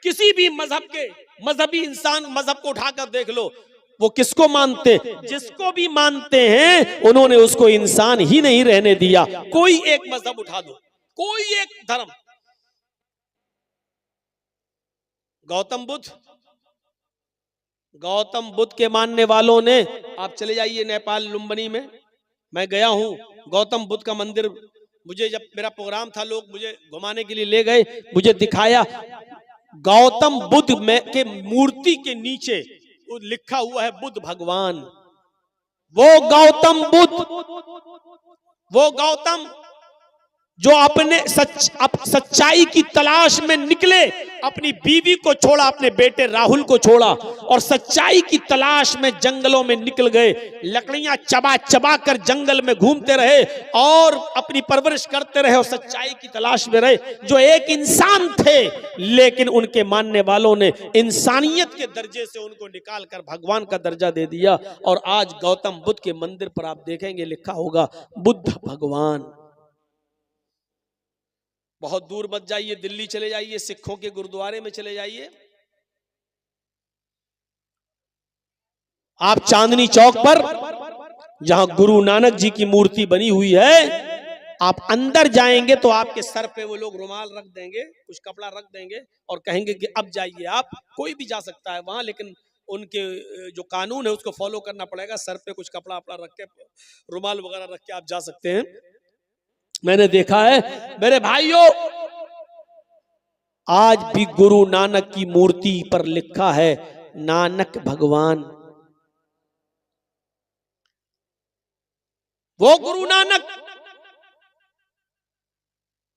किसी भी मजहब के मजहबी इंसान मजहब को उठाकर देख लो, वो किसको मानते? जिसको भी मानते हैं उन्होंने उसको इंसान ही नहीं रहने दिया। कोई एक मजहब उठा दो, कोई एक धर्म, गौतम बुद्ध के मानने वालों ने, आप चले जाइए नेपाल लुम्बिनी में, मैं गया हूं, गौतम बुद्ध का मंदिर, मुझे जब मेरा प्रोग्राम था लोग मुझे घुमाने के लिए ले गए, मुझे दिखाया, गौतम बुद्ध में के मूर्ति के नीचे लिखा हुआ है बुद्ध भगवान। वो गौतम बुद्ध, वो गौतम जो अपने सच्चाई की तलाश में निकले, अपनी बीवी को छोड़ा, अपने बेटे राहुल को छोड़ा और सच्चाई की तलाश में जंगलों में निकल गए, लकड़ियां चबा चबा कर जंगल में घूमते रहे और अपनी परवरिश करते रहे और सच्चाई की तलाश में रहे। जो एक इंसान थे, लेकिन उनके मानने वालों ने इंसानियत के दर्जे से उनको निकाल कर भगवान का दर्जा दे दिया। और आज गौतम बुद्ध के मंदिर पर आप देखेंगे लिखा होगा बुद्ध भगवान। बहुत दूर मत जाइए, दिल्ली चले जाइए, सिखों के गुरुद्वारे में चले जाइए, आप चांदनी चौक पर जहां गुरु नानक जी की मूर्ति बनी हुई है, आप अंदर जाएंगे तो आपके सर पे वो लोग रुमाल रख देंगे, कुछ कपड़ा रख देंगे और कहेंगे कि अब जाइए आप। कोई भी जा सकता है वहां, लेकिन उनके जो कानून है उसको फॉलो करना पड़ेगा। सर पे कुछ कपड़ा वपड़ा रख के, रुमाल वगैरह रख के आप जा सकते हैं। मैंने देखा है मेरे भाइयों, आज भी गुरु नानक की मूर्ति पर लिखा है नानक भगवान। वो गुरु नानक,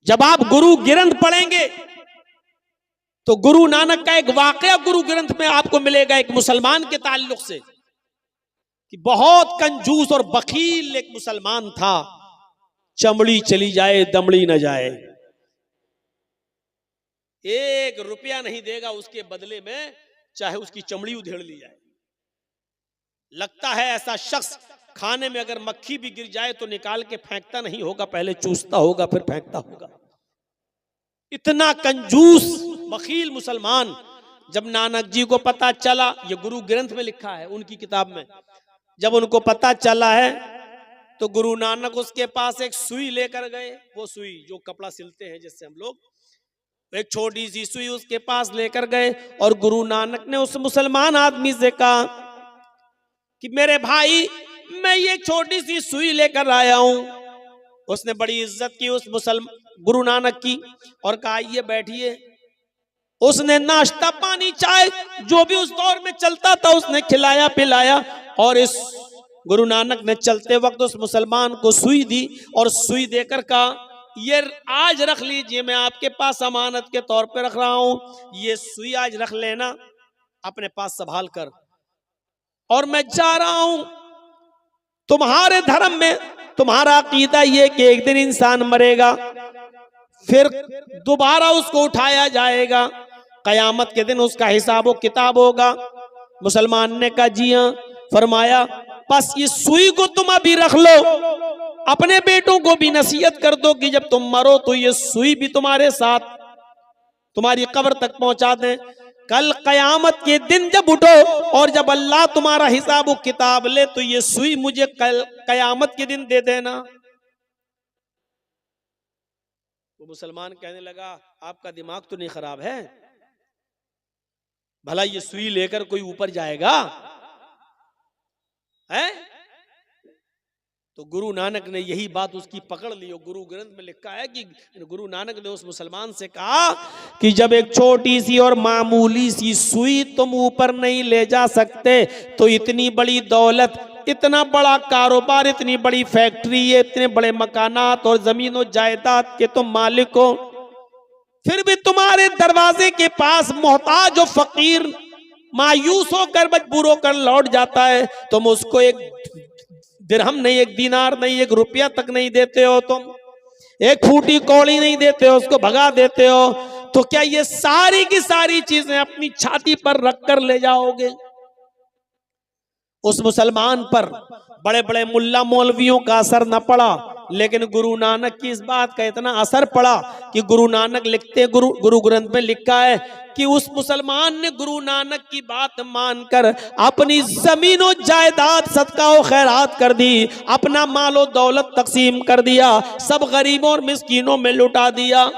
जब आप गुरु ग्रंथ पढ़ेंगे तो गुरु नानक का एक वाकया गुरु ग्रंथ में आपको मिलेगा, एक मुसलमान के ताल्लुक से, कि बहुत कंजूस और बखील एक मुसलमान था। चमड़ी चली जाए दमड़ी न जाए, 1 रुपया नहीं देगा उसके बदले में, चाहे उसकी चमड़ी उधेड़ ली जाए। लगता है ऐसा शख्स खाने में अगर मक्खी भी गिर जाए तो निकाल के फेंकता नहीं होगा, पहले चूसता होगा फिर फेंकता होगा। इतना कंजूस बखील मुसलमान। जब नानक जी को पता चला, ये गुरु ग्रंथ में लिखा है उनकी किताब में, जब उनको पता चला है तो गुरु नानक उसके पास एक सुई लेकर गए। वो सुई जो कपड़ा सिलते हैं जिससे हम लोग, एक छोटी सी सुई उसके पास लेकर गए और गुरु नानक ने उस मुसलमान आदमी से कहा कि मेरे भाई, मैं ये छोटी सी सुई लेकर आया हूं। उसने बड़ी इज्जत की उस गुरु नानक की और कहा ये बैठिए। उसने नाश्ता पानी चाय जो भी उस दौर में चलता था उसने खिलाया पिलाया, और इस गुरु नानक ने चलते वक्त उस मुसलमान को सुई दी और सुई देकर कहा ये आज रख लीजिए, मैं आपके पास अमानत के तौर पे रख रहा हूं, ये सुई आज रख लेना अपने पास संभाल कर, और मैं जा रहा हूं। तुम्हारे धर्म में तुम्हारा अकीदा ये कि एक दिन इंसान मरेगा, फिर दोबारा उसको उठाया जाएगा, कयामत के दिन उसका हिसाब व किताब होगा। मुसलमान ने कहा जी हाँ। फरमाया बस इस सुई को तुम अभी रख लो, अपने बेटों को भी नसीहत कर दो कि जब तुम मरो तो ये सुई भी तुम्हारे साथ तुम्हारी कब्र तक पहुंचा दें। कल कयामत के दिन जब उठो और जब अल्लाह तुम्हारा हिसाब व किताब ले तो ये सुई मुझे कल कयामत के दिन दे देना। वो मुसलमान कहने लगा आपका दिमाग तो नहीं खराब है, भला ये सुई लेकर कोई ऊपर जाएगा है? तो गुरु नानक ने यही बात उसकी पकड़ ली। गुरु ग्रंथ में लिखा है कि गुरु नानक ने उस मुसलमान से कहा कि जब एक छोटी सी और मामूली सी सुई तुम ऊपर नहीं ले जा सकते तो इतनी बड़ी दौलत, इतना बड़ा कारोबार, इतनी बड़ी फैक्ट्री, इतने बड़े मकानात और जमीनों जायदाद के तुम मालिक हो, फिर भी तुम्हारे दरवाजे के पास मोहताज और फकीर मायूस होकर मजबूर होकर लौट जाता है, तुम उसको एक दिरहम नहीं, एक दीनार नहीं, 1 रुपया तक नहीं देते हो, तुम एक फूटी कौड़ी नहीं देते हो, उसको भगा देते हो, तो क्या ये सारी की सारी चीजें अपनी छाती पर रखकर ले जाओगे? उस मुसलमान पर बड़े बड़े मुल्ला मौलवियों का असर न पड़ा, लेकिन गुरु नानक की इस बात का इतना असर पड़ा कि गुरु नानक लिखते, गुरु ग्रंथ में लिखा है कि उस मुसलमान ने गुरु नानक की बात मानकर अपनी जमीनों जायदाद सदका और खैरात कर दी, अपना मालो दौलत तकसीम कर दिया, सब गरीबों और मिस्कीनों में लुटा दिया।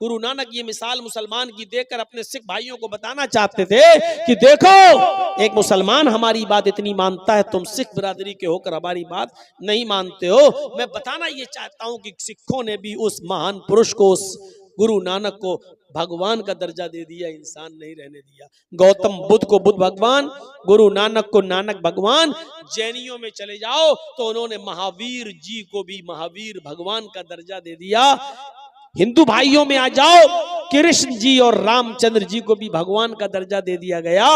गुरु नानक ये मिसाल मुसलमान की देकर अपने सिख भाइयों को बताना चाहते थे कि देखो एक मुसलमान हमारी बात इतनी मानता है, तुम सिख बिरादरी के होकर हमारी बात नहीं मानते हो। मैं बताना ये चाहता हूं कि सिखों ने भी उस महान पुरुष को, उस गुरु नानक को भगवान का दर्जा दे दिया, इंसान नहीं रहने दिया। गौतम बुद्ध को बुद्ध भगवान, गुरु नानक को नानक भगवान। जैनियों में चले जाओ तो उन्होंने महावीर जी को भी महावीर भगवान का दर्जा दे दिया। हिंदू भाइयों में आ जाओ, कृष्ण जी और रामचंद्र जी को भी भगवान का दर्जा दे दिया गया।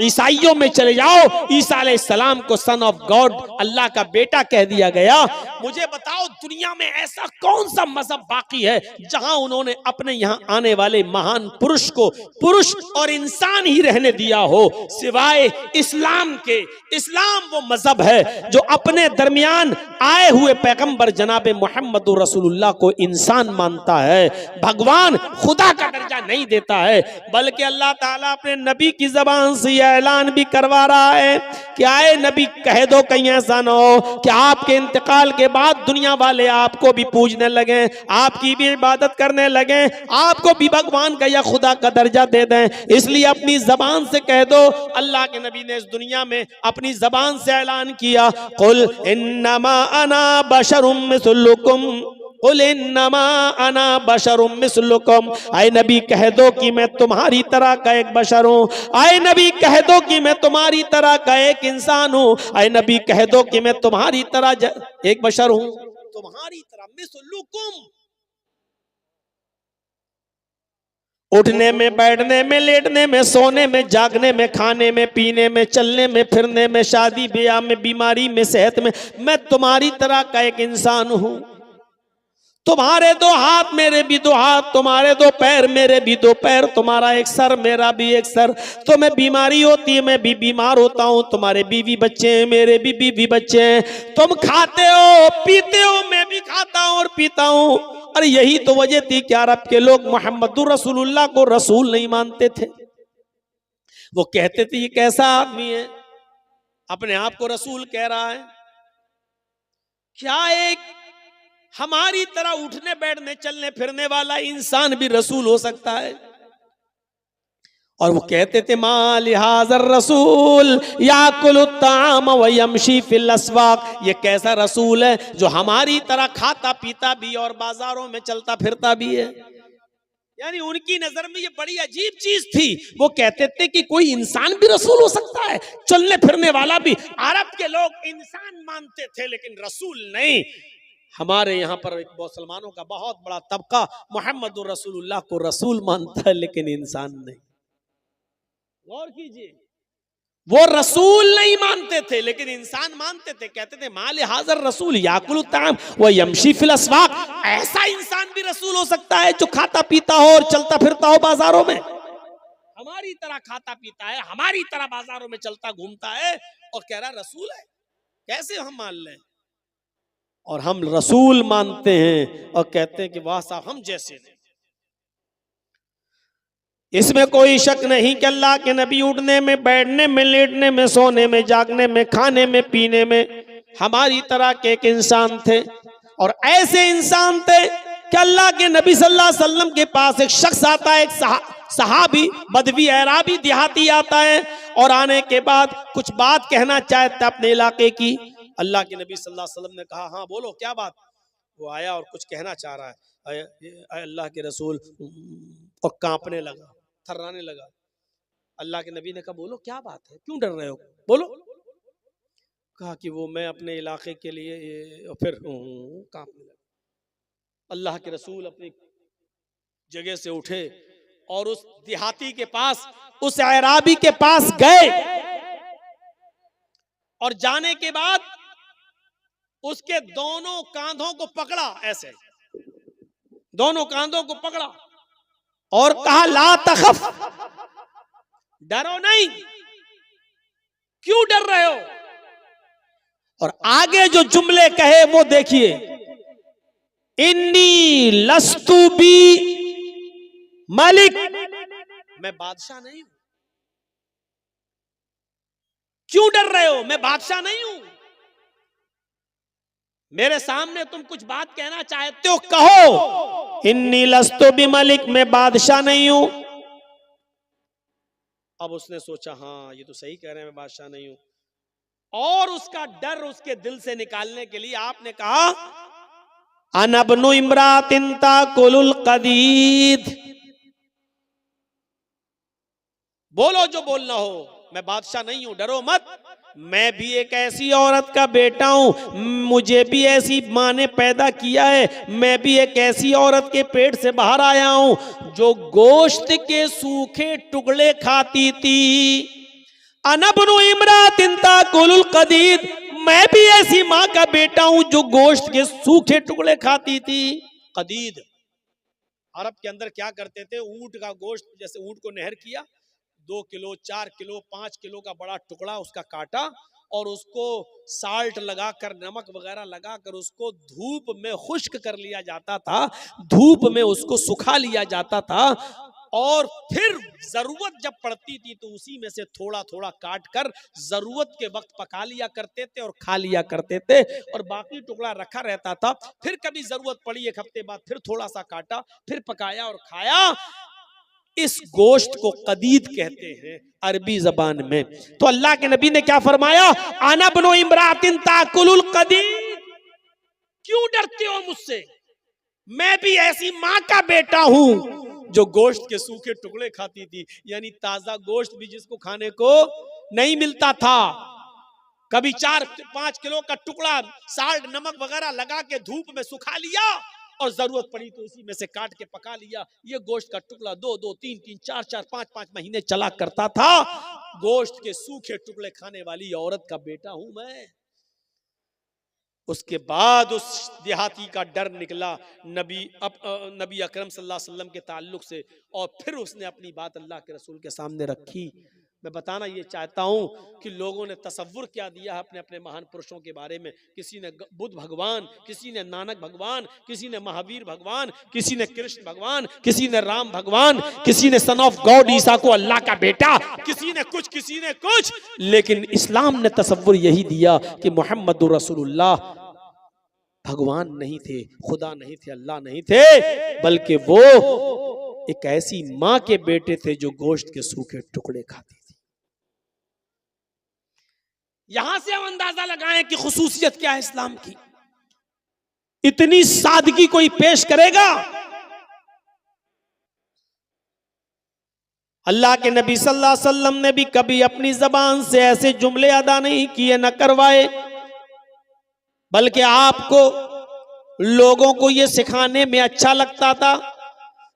ईसाइयों में चले जाओ, ईसा अलैहिस्सलाम को सन ऑफ गॉड, अल्लाह का बेटा कह दिया गया। मुझे बताओ दुनिया में ऐसा कौन सा मजहब बाकी है जहां उन्होंने अपने यहाँ आने वाले महान पुरुष को पुरुष और इंसान ही रहने दिया हो, सिवाय इस्लाम के। इस्लाम वो मजहब है जो अपने दरमियान आए हुए पैगंबर जनाबे मोहम्मद रसूलुल्लाह को इंसान मानता है, भगवान खुदा का दर्जा नहीं देता है, बल्कि अल्लाह ताला अपने नबी की जबान से यह ऐलान भी करवा रहा है कि आए नबी कह दो कहीं ऐसा ना हो कि आपके इंतकाल के बाद दुनिया वाले आपको भी पूजने लगे, आपकी भी इबादत करने लगे, आपको भी भगवान का या खुदा का दर्जा दे दें। इसलिए अपनी जबान से कह दो। अल्लाह के नबी ने इस दुनिया में अपनी जबान से ऐलान किया, कुल इन्नमा अना बशरुम मिस्लुकुम, कुल इन्नमा अना बशरुम मिस्लुकुम। आए नबी कह दो कि मैं तुम्हारी तरह का एक बशर हूँ। आए नबी कह दो कि मैं तुम्हारी तरह का एक इंसान हूँ। आए नबी कह दो कि मैं तुम्हारी तरह एक बशर हूँ, तुम्हारी तरह मिस्लुकुम। उठने में, बैठने में, लेटने में, सोने में, जागने में, खाने में, पीने में, चलने में, फिरने में, शादी ब्याह में, बीमारी में, सेहत में, मैं तुम्हारी तरह का एक इंसान हूं। तुम्हारे दो हाथ मेरे भी दो हाथ, तुम्हारे दो पैर मेरे भी दो पैर, तुम्हारा एक सर मेरा भी एक सर। तुम्हें बीमारी होती है मैं भी बीमार होता हूं, तुम्हारे बीवी बच्चे हैं मेरे भी बीवी बच्चे हैं, तुम खाते हो पीते हो मैं भी खाता हूं और पीता हूं। और यही तो वजह थी कि अरब के लोग मोहम्मदुर रसूलुल्लाह को रसूल नहीं मानते थे। वो कहते थे ये कैसा आदमी है, अपने आप को रसूल कह रहा है। क्या एक हमारी तरह उठने बैठने चलने फिरने वाला इंसान भी रसूल हो सकता है? और वो कहते थे मा लिहाज़र रसूल याकुलु ताम व यमशी फिल अस्वाक, ये कैसा रसूल है जो हमारी तरह खाता पीता भी और बाजारों में चलता फिरता भी है। यानी उनकी नजर में ये बड़ी अजीब चीज थी। वो कहते थे कि कोई इंसान भी रसूल हो सकता है, चलने फिरने वाला भी। अरब के लोग इंसान मानते थे लेकिन रसूल नहीं। हमारे यहाँ पर एक मुसलमानों का बहुत बड़ा तबका मोहम्मदुर रसूलुल्लाह को रसूल मानता है लेकिन इंसान नहीं। गौर कीजिए, वो रसूल नहीं मानते थे लेकिन इंसान मानते थे। कहते थे माले हाजर रसूल याकुलु ताम व यमशी फिल अस्वाक, ऐसा इंसान भी रसूल हो सकता है जो खाता पीता हो और चलता फिरता हो बाजारों में। हमारी तरह खाता पीता है, हमारी तरह बाजारों में चलता घूमता है और कह रहा रसूल है। कैसे हम मान लें? और हम रसूल मानते हैं और कहते हैं कि वाह साहब हम जैसे नहीं। इसमें कोई शक नहीं कि अल्लाह के नबी उठने में, बैठने में, लेटने में, सोने में, जागने में, खाने में, पीने में हमारी तरह के एक इंसान थे। और ऐसे इंसान थे कि अल्लाह के नबी सल्लल्लाहु अलैहि वसल्लम के पास एक शख्स आता है, एक सहाबी बदवी अराबी देहाती आता है और आने के बाद कुछ बात कहना चाहता अपने इलाके की। अल्लाह के नबी सल्लल्लाहु अलैहि वसल्लम ने कहा हाँ बोलो क्या बात। वो आया और कुछ कहना चाह रहा है, अल्लाह के रसूल, और कांपने लगा, थर्राने लगा। अल्लाह के नबी ने कहा बोलो क्या बात है, क्यों डर रहे हो, बोलो। कहा कि वो मैं अपने इलाके के लिए, फिर कांपने लगा। अल्लाह के रसूल अपनी जगह से उठे और उस देहाती के पास, उस अराबी के पास गए और जाने के बाद उसके दोनों कांधों को पकड़ा, ऐसे दोनों कांधों को पकड़ा और कहा ला तखफ, डरो नहीं, क्यों डर रहे हो। और आगे जो जुमले कहे वो देखिए, इन्नी लस्तु बी मलिक, मैं बादशाह नहीं हूं। क्यों डर रहे हो, मैं बादशाह नहीं हूं। मेरे सामने तुम कुछ बात कहना चाहते हो कहो। इन्नी लस्तु बी मलिक, मैं बादशाह नहीं हूं। अब उसने सोचा हाँ ये तो सही कह रहे हैं, मैं बादशाह नहीं हूं। और उसका डर उसके दिल से निकालने के लिए आपने कहा अनबनु इमरातिन ताकुलुल कदीद, बोलो जो बोलना हो, मैं बादशाह नहीं हूं, डरो मत। मैं भी एक ऐसी औरत का बेटा हूं, मुझे भी ऐसी माँ ने पैदा किया है, मैं भी एक ऐसी औरत के पेट से बाहर आया हूं जो गोश्त के सूखे टुकड़े खाती थी। अनबनु इमरातिन ताकुलुल कदीद, मैं भी ऐसी माँ का बेटा हूं जो गोश्त के सूखे टुकड़े खाती थी। कदीद अरब के अंदर क्या करते थे, ऊंट का गोश्त, जैसे ऊंट को नहर किया, 2 किलो 4 किलो 5 किलो का बड़ा टुकड़ा उसका काटा और उसको साल्ट लगाकर, नमक वगैरह लगाकर उसको धूप में खुश्क कर लिया जाता था, धूप में उसको सुखा लिया जाता था, और फिर जरूरत जब पड़ती थी तो उसी में से थोड़ा थोड़ा काट कर जरूरत के वक्त पका लिया करते थे और खा लिया करते थे, और बाकी टुकड़ा रखा रहता था। फिर कभी जरूरत पड़ी एक हफ्ते बाद फिर थोड़ा सा काटा, फिर पकाया और खाया। इस गोश्त को कदीद कहते हैं अरबी जबान में। तो अल्लाह के नबी ने क्या फरमाया, आना बनो इमरातिन ताकुलुल कदीद। क्यों डरते हो मुझसे? मैं भी ऐसी मां का बेटा हूं जो गोश्त के सूखे टुकड़े खाती थी, यानी ताजा गोश्त भी जिसको खाने को नहीं मिलता था। कभी 4-5 किलो का टुकड़ा साल्ट नमक वगैरह लगा के धूप में सुखा लिया और जरूरत पड़ी तो उसी में से काट के पका लिया। ये गोश्त का टुकड़ा 2-2, 3-3, 4-4, 5-5 महीने चला करता था। गोश्त के सूखे टुकड़े खाने वाली औरत का बेटा हूं मैं। उसके बाद उस देहाती का डर निकला नबी अकरम सल्लल्लाहु अलैहि वसल्लम के ताल्लुक से, और फिर उसने अपनी बात अल्लाह के रसूल के सामने रखी। मैं बताना ये चाहता हूं कि लोगों ने तसव्वुर क्या दिया है अपने अपने महान पुरुषों के बारे में। किसी ने बुद्ध भगवान, किसी ने नानक भगवान, किसी ने महावीर भगवान, किसी ने कृष्ण भगवान, किसी ने राम भगवान, किसी ने सन ऑफ गॉड ईसा को अल्लाह का बेटा, किसी ने कुछ, किसी ने कुछ। लेकिन इस्लाम ने तसव्वुर यही दिया कि मोहम्मदुर रसूलुल्लाह भगवान नहीं थे, खुदा नहीं थे, अल्लाह नहीं थे, बल्कि वो एक ऐसी मां के बेटे थे जो गोश्त के सूखे टुकड़े खाती थी। यहां से हम अंदाजा लगाएं कि खुसूसियत क्या है इस्लाम की। इतनी सादगी कोई पेश करेगा? अल्लाह के नबी सल्लल्लाहु अलैहि वसल्लम ने भी कभी अपनी जबान से ऐसे जुमले अदा नहीं किए, न करवाए, बल्कि आपको लोगों को यह सिखाने में अच्छा लगता था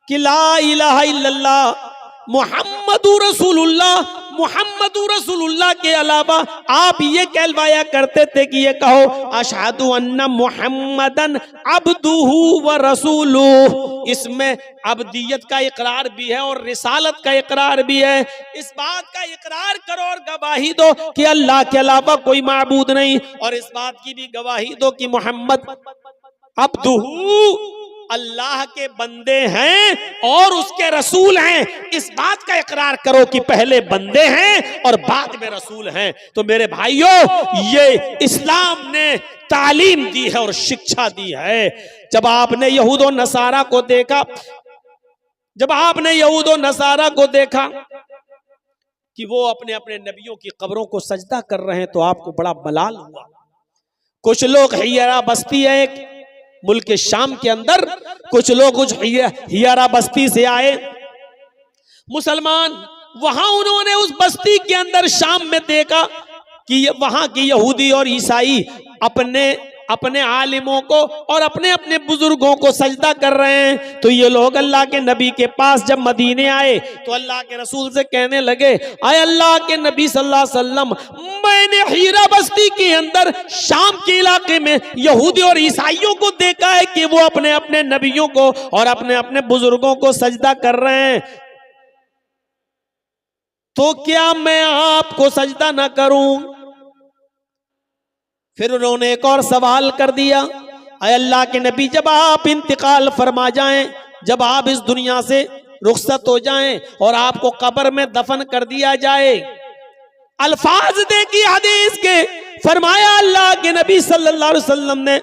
कि ला इलाहा इल्लल्लाह मुहम्मदुर रसूलुल्लाह, मुहम्मदुर रसूलुल्लाह के अलावा आप ये कहलवाया करते थे कि ये कहो अशहदु अन्ना मुहम्मदन अब्दुहु व रसूलुहु। इसमें अब्दियत का इकरार भी है और रिसालत का इकरार भी है। इस बात का इकरार करो और गवाही दो कि अल्लाह के अलावा कोई माबूद नहीं, और इस बात की भी गवाही दो कि मोहम्मद अब्दुहु अल्लाह के बंदे हैं और उसके रसूल हैं। इस बात का इकरार करो कि पहले बंदे हैं और बाद में रसूल हैं। तो मेरे भाइयों, ये इस्लाम ने तालीम दी है और शिक्षा दी है। जब आपने यहूद और नसारा को देखा, जब आपने यहूद और नसारा को देखा कि वो अपने अपने नबियों की कब्रों को सजदा कर रहे हैं, तो आपको बड़ा मलाल हुआ। कुछ लोग हियरा बस्ती है एक मुल्क के शाम के अंदर, कुछ लोग कुछ हियरा बस्ती से आए मुसलमान, वहां उन्होंने उस बस्ती के अंदर शाम में देखा कि वहां के यहूदी और ईसाई अपने अपने आलिमों को और अपने अपने बुजुर्गों को सजदा कर रहे हैं। तो ये लोग अल्लाह के नबी के पास जब मदीने आए तो अल्लाह के रसूल से कहने लगे, आए अल्लाह के नबी सल्लल्लाहु अलैहि वसल्लम, मैंने हीरा बस्ती के अंदर शाम के इलाके में यहूदी और ईसाइयों को देखा है कि वो अपने अपने नबियों को और अपने अपने बुजुर्गों को सजदा कर रहे हैं, तो क्या मैं आपको सजदा ना करूं? फिर उन्होंने एक और सवाल कर दिया, अय अल्लाह के नबी, जब आप इंतकाल फरमा जाएं, जब आप इस दुनिया से रुखसत हो जाएं और आपको कब्र में दफन कर दिया जाए, अल्फाज देखिए हदीस के, फरमाया अल्लाह के नबी सल्लल्लाहु अलैहि वसल्लम ने,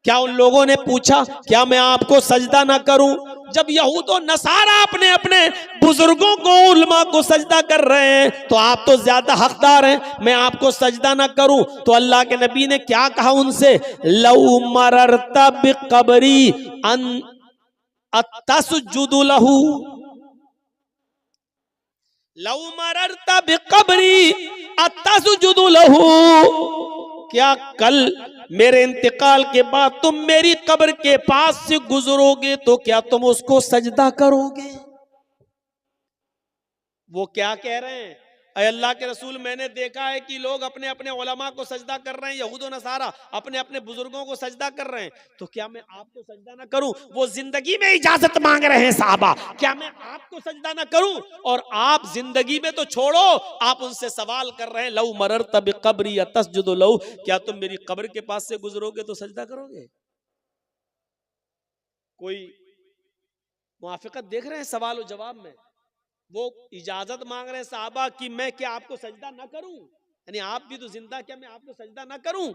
क्या उन लोगों ने पूछा क्या मैं आपको सजदा ना करूं? जब यहूद और नसारा अपने अपने बुजुर्गों को, उलमा को सजदा कर रहे हैं, तो आप तो ज्यादा हकदार हैं, मैं आपको सजदा ना करूं? तो अल्लाह के नबी ने क्या कहा उनसे, लौ मररता बिक़ब्री अन अतसजुदु लहू, लौ मररता बिक़ब्री अतसजुदु लहू, क्या कल मेरे इंतकाल के बाद तुम मेरी कब्र के पास से गुजरोगे तो क्या तुम उसको सजदा करोगे? वो क्या कह रहे हैं, अय अल्लाह के रसूल, मैंने देखा है कि लोग अपने अपने उलमा को सजदा कर रहे हैं, यहूद व नसारा अपने अपने बुजुर्गों को सजदा कर रहे हैं, तो क्या मैं आपको सजदा ना करूं? वो जिंदगी में इजाजत मांग रहे हैं साहबा, क्या मैं आपको सजदा ना करूं? और आप जिंदगी में तो छोड़ो, आप उनसे सवाल कर रहे हैं, लऊ मररत बिक़ब्री तस्जुदु लहू, क्या तुम मेरी कब्र के पास से गुजरोगे तो सजदा करोगे? कोई मुआफिकत देख रहे हैं सवाल और जवाब में? वो इजाजत मांग रहे हैं साहबा कि मैं क्या आपको सजदा ना करूं, यानी आप भी तो जिंदा, क्या मैं आपको सजदा ना करूं?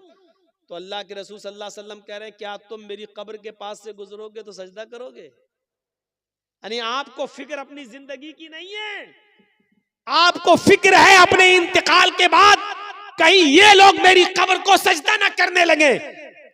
तो अल्लाह के रसूल सल्लल्लाहु अलैहि वसल्लम कह रहे हैं, क्या तुम मेरी कब्र के पास से गुजरोगे तो सजदा करोगे? यानी आपको फिक्र अपनी जिंदगी की नहीं है, आपको फिक्र है अपने इंतकाल के बाद कहीं ये लोग मेरी कब्र को सजदा ना करने लगे।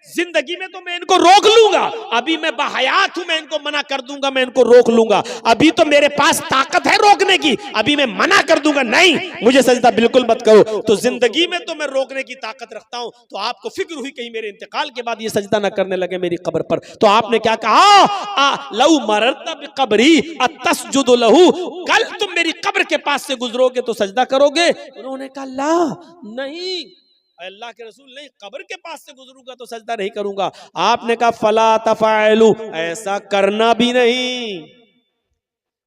जिंदगी में तो मैं इनको रोक लूंगा, अभी मैं बहयात हूं, मैं इनको मना कर दूंगा, मैं इनको रोक लूंगा, अभी तो मेरे पास ताकत है रोकने की, अभी मैं मना कर दूंगा, नहीं मुझे सजदा बिल्कुल मत करो। तो जिंदगी में तो मैं रोकने की ताकत रखता हूं, तो आपको फिक्र हुई कहीं मेरे इंतकाल के बाद ये सजदा ना करने लगे मेरी कब्र पर। तो आपने क्या कहा? लऊ मररत बिक़ब्री अतस्जुदु लहू, कल तुम मेरी कब्र के पास से गुजरोगे तो सजदा करोगे? उन्होंने कहा ला, नहीं अल्लाह के रसूल, नहीं, कब्र के पास से गुजरूंगा तो सजदा नहीं करूंगा। आपने कहा फला तफअलू, ऐसा करना भी नहीं।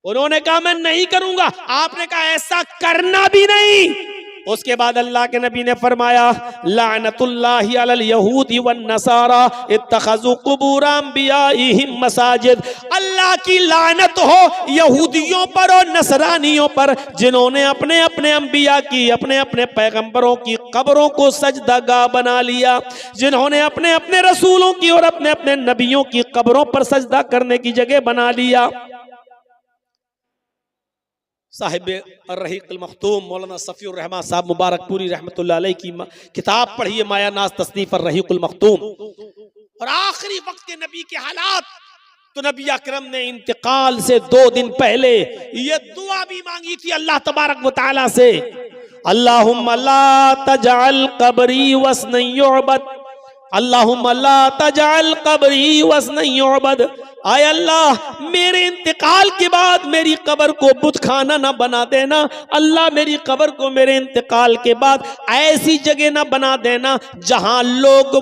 उन्होंने कहा मैं नहीं करूंगा, आपने कहा ऐसा करना भी नहीं। उसके बाद अल्लाह के नबी ने फरमाया, लानतुल्लाहि अलल यहूदी वन नसारा इत्तखज़ू कुबूर अंबियाइहिम मसाजिद, अल्लाह की लानत हो यहूदियों पर और नसरानियों पर, जिन्होंने अपने अपने अंबिया की, अपने अपने पैगंबरों की कब्रों को सजदागाह बना लिया, जिन्होंने अपने अपने रसूलों की और अपने अपने नबियों की कब्रों पर सजदा करने की जगह बना लिया। साहिब अर्रहीक़ुल मख्तूम मौलाना सफ़ीउर रहमान साहब मुबारकपुरी रहमतुल्लाह अलैह की किताब पढ़िए, माया नाज़ तसनीफ़ अर्रहीक़ुल मख्तूम। और आखिरी वक्त के नबी के हालात, तो नबी अकरम ने इंतकाल से 2 दिन पहले ये दुआ भी मांगी थी अल्लाह तबारक व तआला से, अल्लाहुम्मा ला तजअल क़ब्री वस्नन युअबद, अल्लाहुम्मा ला तजअल क़ब्री वस्नन युअबद, आय अल्लाह मेरे इंतकाल के बाद मेरी कब्र को बुत खाना ना बना देना, अल्लाह मेरी कब्र को मेरे इंतकाल के बाद ऐसी जगह ना बना देना जहां लोग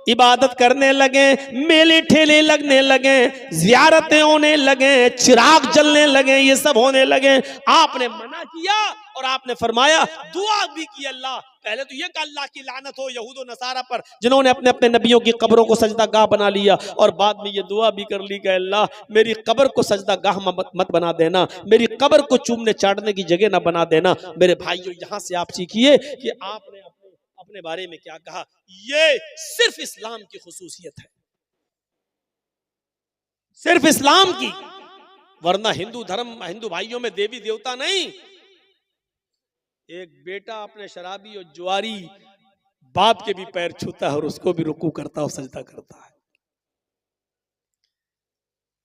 इबादत करने लगे, मेले ठेले लगने लगे, जियारतें होने लगे, चिराग जलने लगे, ये सब होने लगे। आपने मना किया और आपने फरमाया, दुआ भी की, अल्लाह पहले तो ये कहा अल्लाह की लानत हो यहूद और नसारा पर जिन्होंने अपने अपने नबियों की कब्रों को सजदागाह बना लिया, और बाद में ये दुआ भी कर ली कि अल्लाह मेरी कब्र को सजदागाह मत बना देना, मेरी कब्र को चूमने चाटने की जगह ना बना देना। मेरे भाइयों, यहां से आप सीखिए कि आपने अपने बारे में क्या कहा। ये सिर्फ इस्लाम की खुसूसियत है, सिर्फ इस्लाम की, वरना हिंदू धर्म, हिंदू भाइयों में देवी देवता नहीं। एक बेटा अपने शराबी और जुआरी बाप के भी पैर छूता है और उसको भी रुकू करता और सजदा करता है।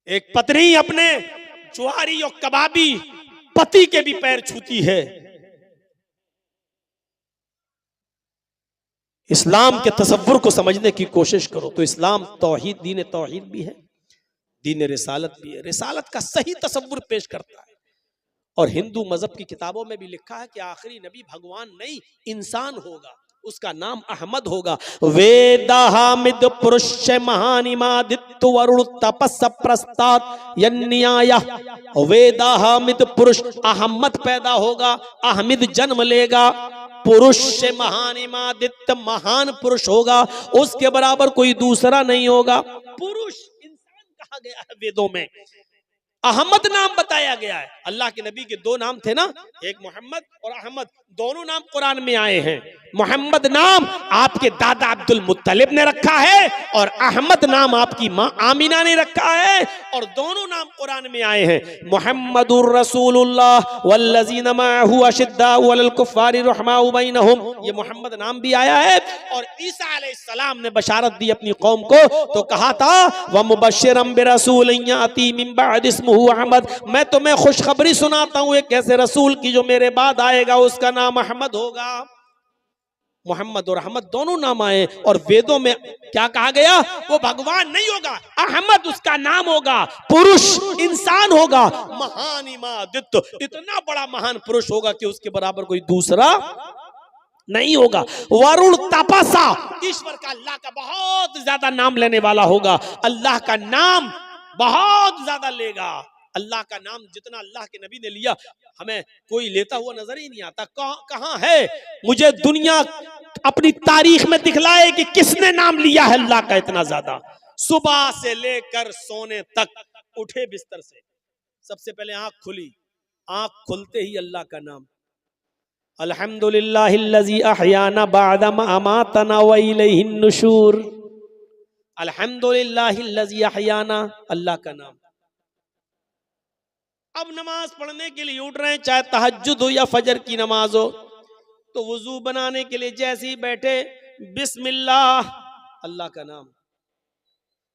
एक पत्नी अपने जुआरी और कबाबी पति के भी पैर छूती है। इस्लाम के तसव्वुर को समझने की कोशिश करो तो इस्लाम तौहीद, दीन तौहीद भी है, दीन रिसालत भी है, रिसालत का सही तसव्वुर पेश करता है। और हिंदू मजहब की किताबों में भी लिखा है कि आखिरी नबी भगवान नहीं इंसान होगा, उसका नाम अहमद होगा। वेदाहामिद पुरुष महानिमादित्य वरुण तपस प्रस्तात यन्याय, वेदाहामिद पुरुष अहमद पैदा होगा, अहमद जन्म लेगा, पुरुष से महानिमादित्य महान पुरुष होगा, उसके बराबर कोई दूसरा नहीं होगा। पुरुष इंसान कहा गया है वेदों में, अहमद नाम बताया गया है। अल्लाह के नबी के 2 नाम थे ना, एक मोहम्मद और अहमद, दोनों नाम कुरान में आए हैं। मोहम्मद नाम आपके दादा अब्दुल मुत्तलिब ने रखा है और अहमद नाम आपकी माँ आमिना ने रखा है, और दोनों नाम कुरान में आए हैं। मुहम्मदुर रसूलुल्लाह वल्लज़ीना मअहु अशिद्दाउ अलल कुफ्फारि रहमाउ बैनहुम, ये मोहम्मद नाम भी आया है। और ईसा अलैहिस्सलाम ने बशारत दी अपनी कौम को, तो कहा था व मुबश्शिरम बिरसूलिन याती मिन बअद इस्मुहु अहमद, मैं तुम्हें खुशखबरी सुनाता हूँ एक ऐसे रसूल की जो मेरे बाद आएगा, उसका नाम अहमद होगा। मोहम्मद और अहमद दोनों नाम आए और वेदों में क्या कहा गया, वो भगवान नहीं होगा, अहमद उसका नाम होगा, पुरुष इंसान होगा, महान इमादित्य, इतना बड़ा महान पुरुष होगा कि उसके बराबर कोई दूसरा नहीं होगा। वरुण तपसा, ईश्वर का अल्लाह का बहुत ज्यादा नाम लेने वाला होगा, अल्लाह का नाम बहुत ज्यादा लेगा। अल्लाह का नाम जितना अल्लाह के नबी ने लिया, हमें कोई लेता हुआ नजर ही नहीं आता। कहां है, मुझे दुनिया अपनी तारीख में दिखलाए कि किसने नाम लिया है अल्लाह का इतना ज्यादा। सुबह से लेकर सोने तक, उठे बिस्तर से, सबसे पहले आंख खुली, आंख खुलते ही अल्लाह का नाम, अल्हम्दुलिल्लाहिल्लज़ी अहयाना बअदा मा अमातना व इलैहिन नुशूर, अल्हम्दुलिल्लाहिल्लज़ी अहयाना, अल्लाह का नाम। अब नमाज पढ़ने के लिए उठ रहे हैं, चाहे तहज्जुद हो या फजर की नमाज हो, तो वुजू बनाने के लिए जैसे ही बैठे, बिस्मिल्लाह, अल्लाह का नाम।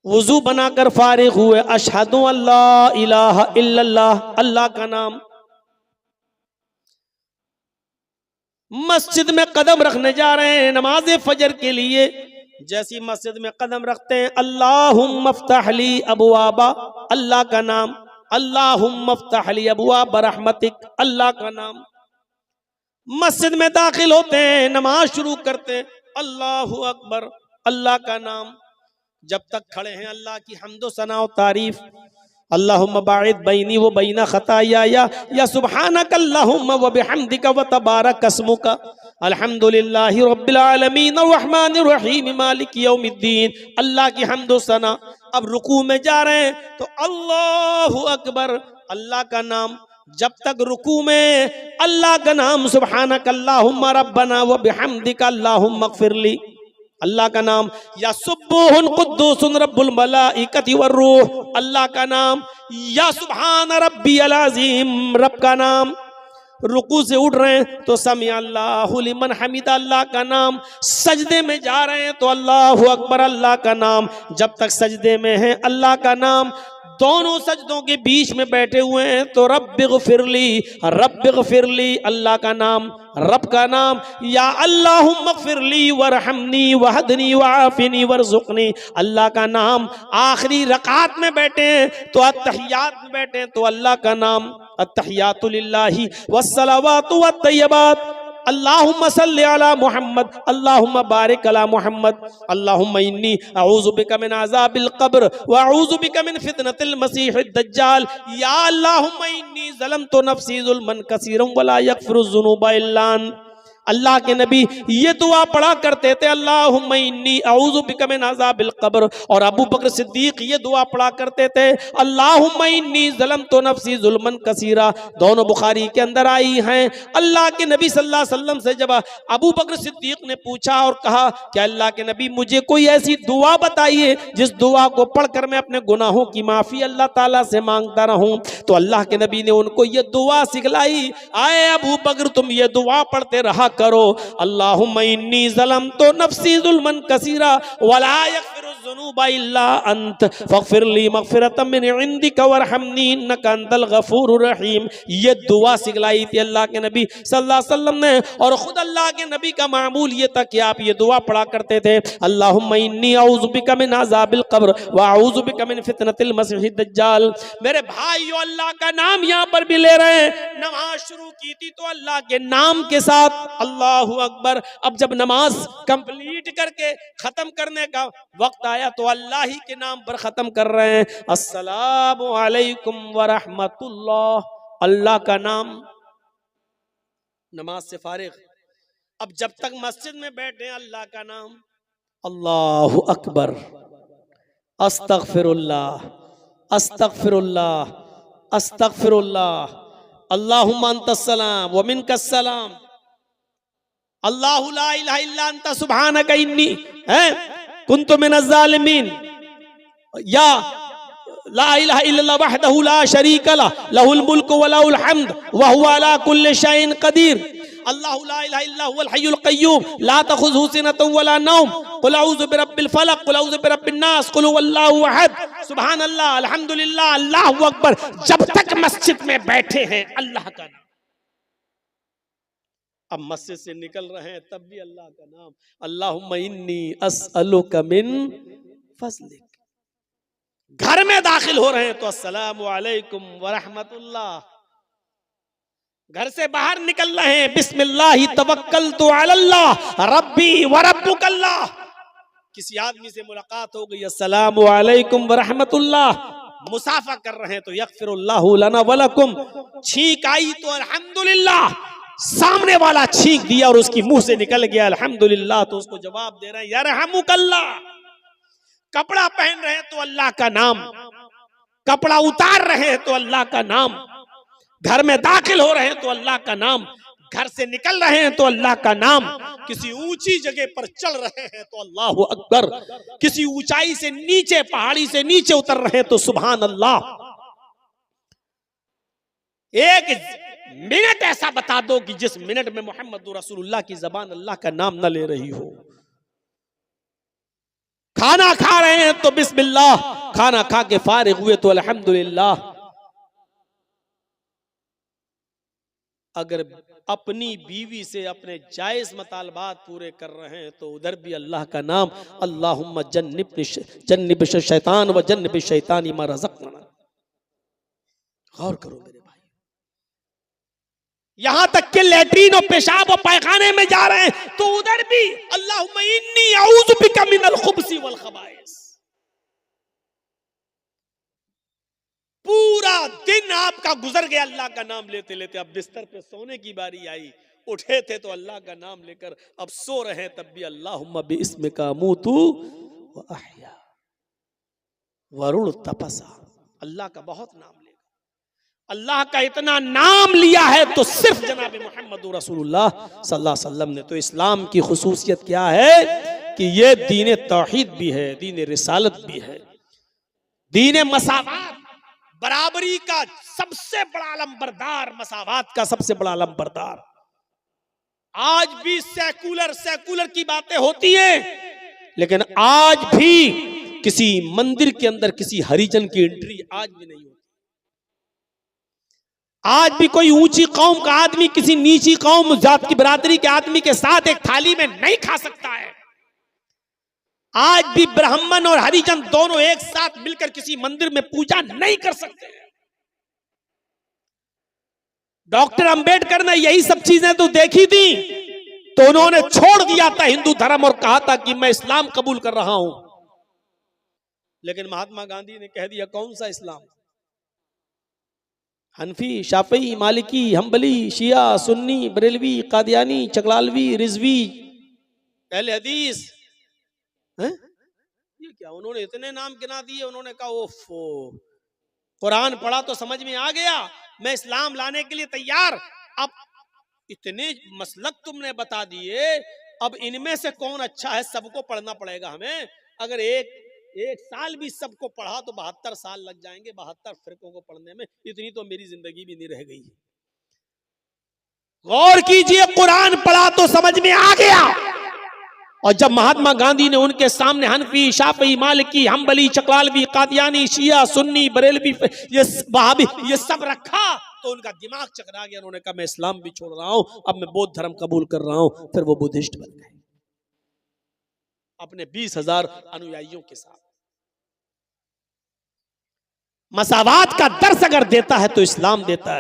वुजू बनाकर फारिग हुए, अशहदु अल्ला इलाहा इल्लल्लाह, अल्लाह का नाम। मस्जिद में कदम रखने जा रहे हैं नमाज फजर के लिए, जैसी मस्जिद में कदम रखते हैं, अल्लाहुम्मा फ़्तह ली अबवाबा, अल्लाह का नाम, अल्लाहुम्मा फ़्तह ली अबवाब रहमतिक, अल्लाह का नाम। मस्जिद में दाखिल होते हैं, नमाज शुरू करते हैं, अल्लाहु अकबर, अल्लाह का नाम। जब तक खड़े हैं अल्लाह की हम्दो सना और तारीफ, अल्लाहुम्मा बाइद बैनी व बैना खताया या सुब्हानक अल्लाहुम्मा व बिहम्दिका व तबारक अस्मुका, अल्हम्दुलिल्लाहि रब्बिल आलमीन अर्रहमानिर रहीम मालिक यौमिद्दीन, अल्लाह की हम्दो सना। अब रुकू में जा रहे हैं तो अल्लाहु अकबर, अल्लाह का नाम। जब तक रुकू में अल्लाह का नाम, सुब्हानक अल्लाहुम्मा रब्बना व बिहम्दिका अल्लाहुम्मा इग़फिरली, अल्लाह का नाम। या सुब्बुहुन कुद्दूसुन रब्बुल मलाइकति वर्रूह, अल्लाह का नाम। या सुब्हान रब्बियल अज़ीम, रब का नाम। रुकू से उठ रहे हैं तो समी अल्लाहु लिमन हमिदा, अल्लाह का नाम। सजदे में जा रहे हैं तो अल्लाहु अकबर, अल्लाह का नाम। जब तक सजदे में हैं अल्लाह का नाम। दोनों सजदों के बीच में बैठे हुए हैं तो रब्बिग़फिरली, रब्बिग़फिरली, अल्लाह का नाम, रब का नाम। या अल्लाहुम्मा ग़फिरली वरहमनी वहदनी वआफ़िनी वरज़ुक़नी, अल्लाह का नाम। आखिरी रकात में बैठे हैं तो अत्तहियात में बैठे हैं तो अल्लाह का नाम, अत्तहियातु लिल्लाहि वस्सलावातु वत्तय्यबात, अल्लाहुम्मा सल्लि अला मुहम्मद, अल्लाहुम्मा बारिक अला मुहम्मद, अल्लाहुम्मा इन्नी अऊज़ु बिका मिन अज़ाबिल क़ब्र व अऊज़ु बिका मिन फितनतिल मसीहिद दज्जाल, या अल्लाहुम्मा इन्नी ज़लमतु नफ़्सी ज़ुल्मन कसीरन व ला यग़फ़िरुज़ ज़ुनूबा इल्ला अंत। अल्लाह के नबी ये दुआ पढ़ा करते थे, अल्लाहुम्मा इन्नी अऊज़ु बिका मिन अज़ाबिल क़ब्र। और अबू बकर सिद्दीक ये दुआ पढ़ा करते थे, अल्लाहुम्मा इन्नी ज़लमतु नफ़्सी ज़ुल्मन कसीरा। दोनों बुखारी के अंदर आई हैं। अल्लाह के नबी सल्लल्लाहु अलैहि वसल्लम से जब अबू बकर सिद्दीक ने पूछा और कहा कि अल्लाह के नबी मुझे कोई ऐसी दुआ बताइए जिस दुआ को पढ़कर मैं अपने गुनाहों की माफ़ी अल्लाह ताला से मांगता रहूं, तो अल्लाह के नबी ने उनको ये दुआ सिखलाई, आए अबू बकर तुम ये दुआ पढ़ते रहा करो, अल्लाहुम्मा इन्नी ज़लमतु नफ़्सी ज़ुल्मन कसीरा वला यग़फ़िरुज़ ज़ुनूबा इल्ला अंत फ़ग़फ़िरली मग़फ़िरतम मिन इंदिका वरहमनी इन्नका अंतल गफ़ूरुर रहीम। ये दुआ सिखलाई थी अल्लाह के नबी सल्लल्लाहु अलैहि वसल्लम ने। और खुद अल्लाह के नबी का मामूल ये था कि आप ये दुआ पढ़ा करते थे, अल्लाहुम्मा इन्नी अऊज़ु बिका मिन अज़ाबिल क़ब्र व अऊज़ु बिका मिन फितनतिल मसीहिद दज्जाल। मेरे भाइयों, अल्लाह का नाम यहाँ पर भी ले रहे हैं। नमाज शुरू की थी तो अल्लाह के नाम के साथ, अल्लाहु अकबर। अब जब नमाज कंप्लीट करके खत्म करने का वक्त आया तो अल्लाह ही के नाम पर खत्म कर रहे हैं, अस्सलामु अलैकुम व रहमतुल्लाह, अल्लाह का नाम। नमाज से फारिग, अब जब तक मस्जिद में बैठे अल्लाह का नाम, अल्लाहु अकबर, अस्तगफिरुल्लाह, अस्तगफिरुल्लाह, अस्तगफिरुल्लाह, अल्लाहुम्मा अंतस्सलाम व मिनकस्सलाम, अल्लाहु ला इलाहा इल्ला अंता सुब्हानका इन्नी कुन्तु मिनज़ ज़ालिमीन, या ला इलाहा इल्लल्लाह वहदहु ला शरीका लहु लहुल मुल्कु व लहुल हम्द व हुवा अला कुल्लि शैइन क़दीर, अल्लाहु ला इलाहा इल्ला हुवल हय्युल क़य्यूम ला तख़ुज़ुहु सिनतुन व ला नौम, क़ुल अऊज़ु बिरब्बिल फ़लक़ क़ुल अऊज़ु बिरब्बिन नास क़ुल हुवल्लाहु अहद, सुब्हानल्लाह, अल्हम्दुलिल्लाह, अल्लाहु अकबर। जब तक मस्जिद में बैठे हैं अल्लाह का नाम। अब मस्जिद से निकल रहे हैं तब भी अल्लाह का नाम, अल्लाहुम्मा इन्नी अस्अलुका मिन फज़लिक। घर में दाखिल हो रहे हैं तो अस्सलामु अलैकुम व रहमतुल्लाह। घर से बाहर निकल रहे हैं बिस्मिल्लाहि तवक्कलतु अलल्लाह रब्बी व रब्बुकल्लाह। किसी आदमी से मुलाकात हो गई, अस्सलामु अलैकुम व रहमतुल्लाह। मुसाफा कर रहे हैं तो यगफिरुल्लाहु लना व लकुम। छींक आई तो अल्हम्दुलिल्लाह, सामने वाला छींक दिया और उसकी मुंह से निकल गया अल्हम्दुलिल्लाह, तो उसको जवाब दे रहे हैं यरहमुकल्लाह। कपड़ा पहन रहे हैं तो अल्लाह का नाम, कपड़ा उतार रहे हैं तो अल्लाह का नाम, घर में दाखिल हो रहे हैं तो अल्लाह का नाम, घर से निकल रहे हैं तो अल्लाह का नाम, किसी ऊंची जगह पर चल रहे हैं तो अल्लाहु अकबर, किसी ऊंचाई से नीचे, पहाड़ी से नीचे उतर रहे हैं तो सुभान अल्लाह। एक मिनट ऐसा बता दो कि जिस मिनट में मोहम्मद रसूलुल्लाह की जबान अल्लाह का नाम न ले रही हो। खाना खा रहे हैं तो बिस्मिल्लाह, खाना खा के फारिग हुए तो अल्हम्दुलिल्लाह। अगर अपनी बीवी से अपने जायज मुतालबात पूरे कर रहे हैं तो उधर भी अल्लाह का नाम, अल्लाहुम्मा जन्निब शैतान व जन्निब शैतानी मा रज़क़ना। गौर करो मेरे भाई, यहां तक कि लैट्रीन और पेशाब और पैखाने में जा रहे हैं तो उधर भी अल्लाहुम्मा इन्नी अऊज़ु बिका मिनल खुब्सी वल खबाइस। पूरा दिन आपका गुजर गया अल्लाह का नाम लेते लेते, अब बिस्तर पे सोने की बारी आई, उठे थे तो अल्लाह का नाम लेकर, अब सो रहे हैं तब भी अल्लाहुम्मा बिइस्मिका अमूतु व अहया वरुल तपसा। अल्लाह का बहुत नाम लेगा, अल्लाह का इतना नाम लिया है तो सिर्फ जनाब मोहम्मद रसूलुल्लाह सल्लल्लाहु अलैहि वसल्लम ने। तो इस्लाम की खुसूसियत क्या है कि ये दीन तौहीद भी है, दीन रिसालत भी है, दीन मसावात, बराबरी का सबसे बड़ा अलंबरदार, मसावात का सबसे बड़ा अलंबरदार। आज भी सेकुलर की बातें होती हैं, लेकिन आज भी किसी मंदिर के अंदर किसी हरिजन की एंट्री आज भी नहीं होती। आज भी कोई ऊंची कौम का आदमी किसी नीची कौम जात की बरादरी के आदमी के साथ एक थाली में नहीं खा सकता है। आज भी ब्राह्मण और हरिजन दोनों एक साथ मिलकर किसी मंदिर में पूजा नहीं कर सकते। डॉक्टर अंबेडकर ने यही सब चीजें तो देखी थी, तो उन्होंने छोड़ दिया था हिंदू धर्म और कहा था कि मैं इस्लाम कबूल कर रहा हूं। लेकिन महात्मा गांधी ने कह दिया कौन सा इस्लाम? हनफी, शाफी, मालिकी, हम्बली, शिया, सुन्नी, बरेलवी, कादियानी, चकलालवी, रिजवी, अहले हदीस। ये क्या, उन्होंने इतने नाम गिना दिए। उन्होंने कहा ओफो, कुरान पढ़ा तो समझ में आ गया, मैं इस्लाम लाने के लिए तैयार। अब इतने मसलक तुमने बता दिए, अब इनमें से कौन अच्छा है? सबको पढ़ना पड़ेगा हमें। अगर एक साल भी सबको पढ़ा तो 72 साल लग जाएंगे, 72 फिरकों को पढ़ने में। इतनी तो मेरी जिंदगी भी नहीं रह गई। गौर कीजिए, कुरान पढ़ा तो समझ में आ गया। और जब महात्मा गांधी ने उनके सामने हनफी, शाफी, मालिकी, हम्बली, चकलालवी, कादियानी, शिया, सुन्नी, बरेलवी, ये वहाबी, ये सब रखा तो उनका दिमाग चकरा गया। उन्होंने कहा मैं इस्लाम भी छोड़ रहा हूं, अब मैं बौद्ध धर्म कबूल कर रहा हूं। फिर वो बुद्धिस्ट बन गए अपने 20,000 अनुयायियों के साथ। मसावात का दर्स अगर देता है तो इस्लाम देता है।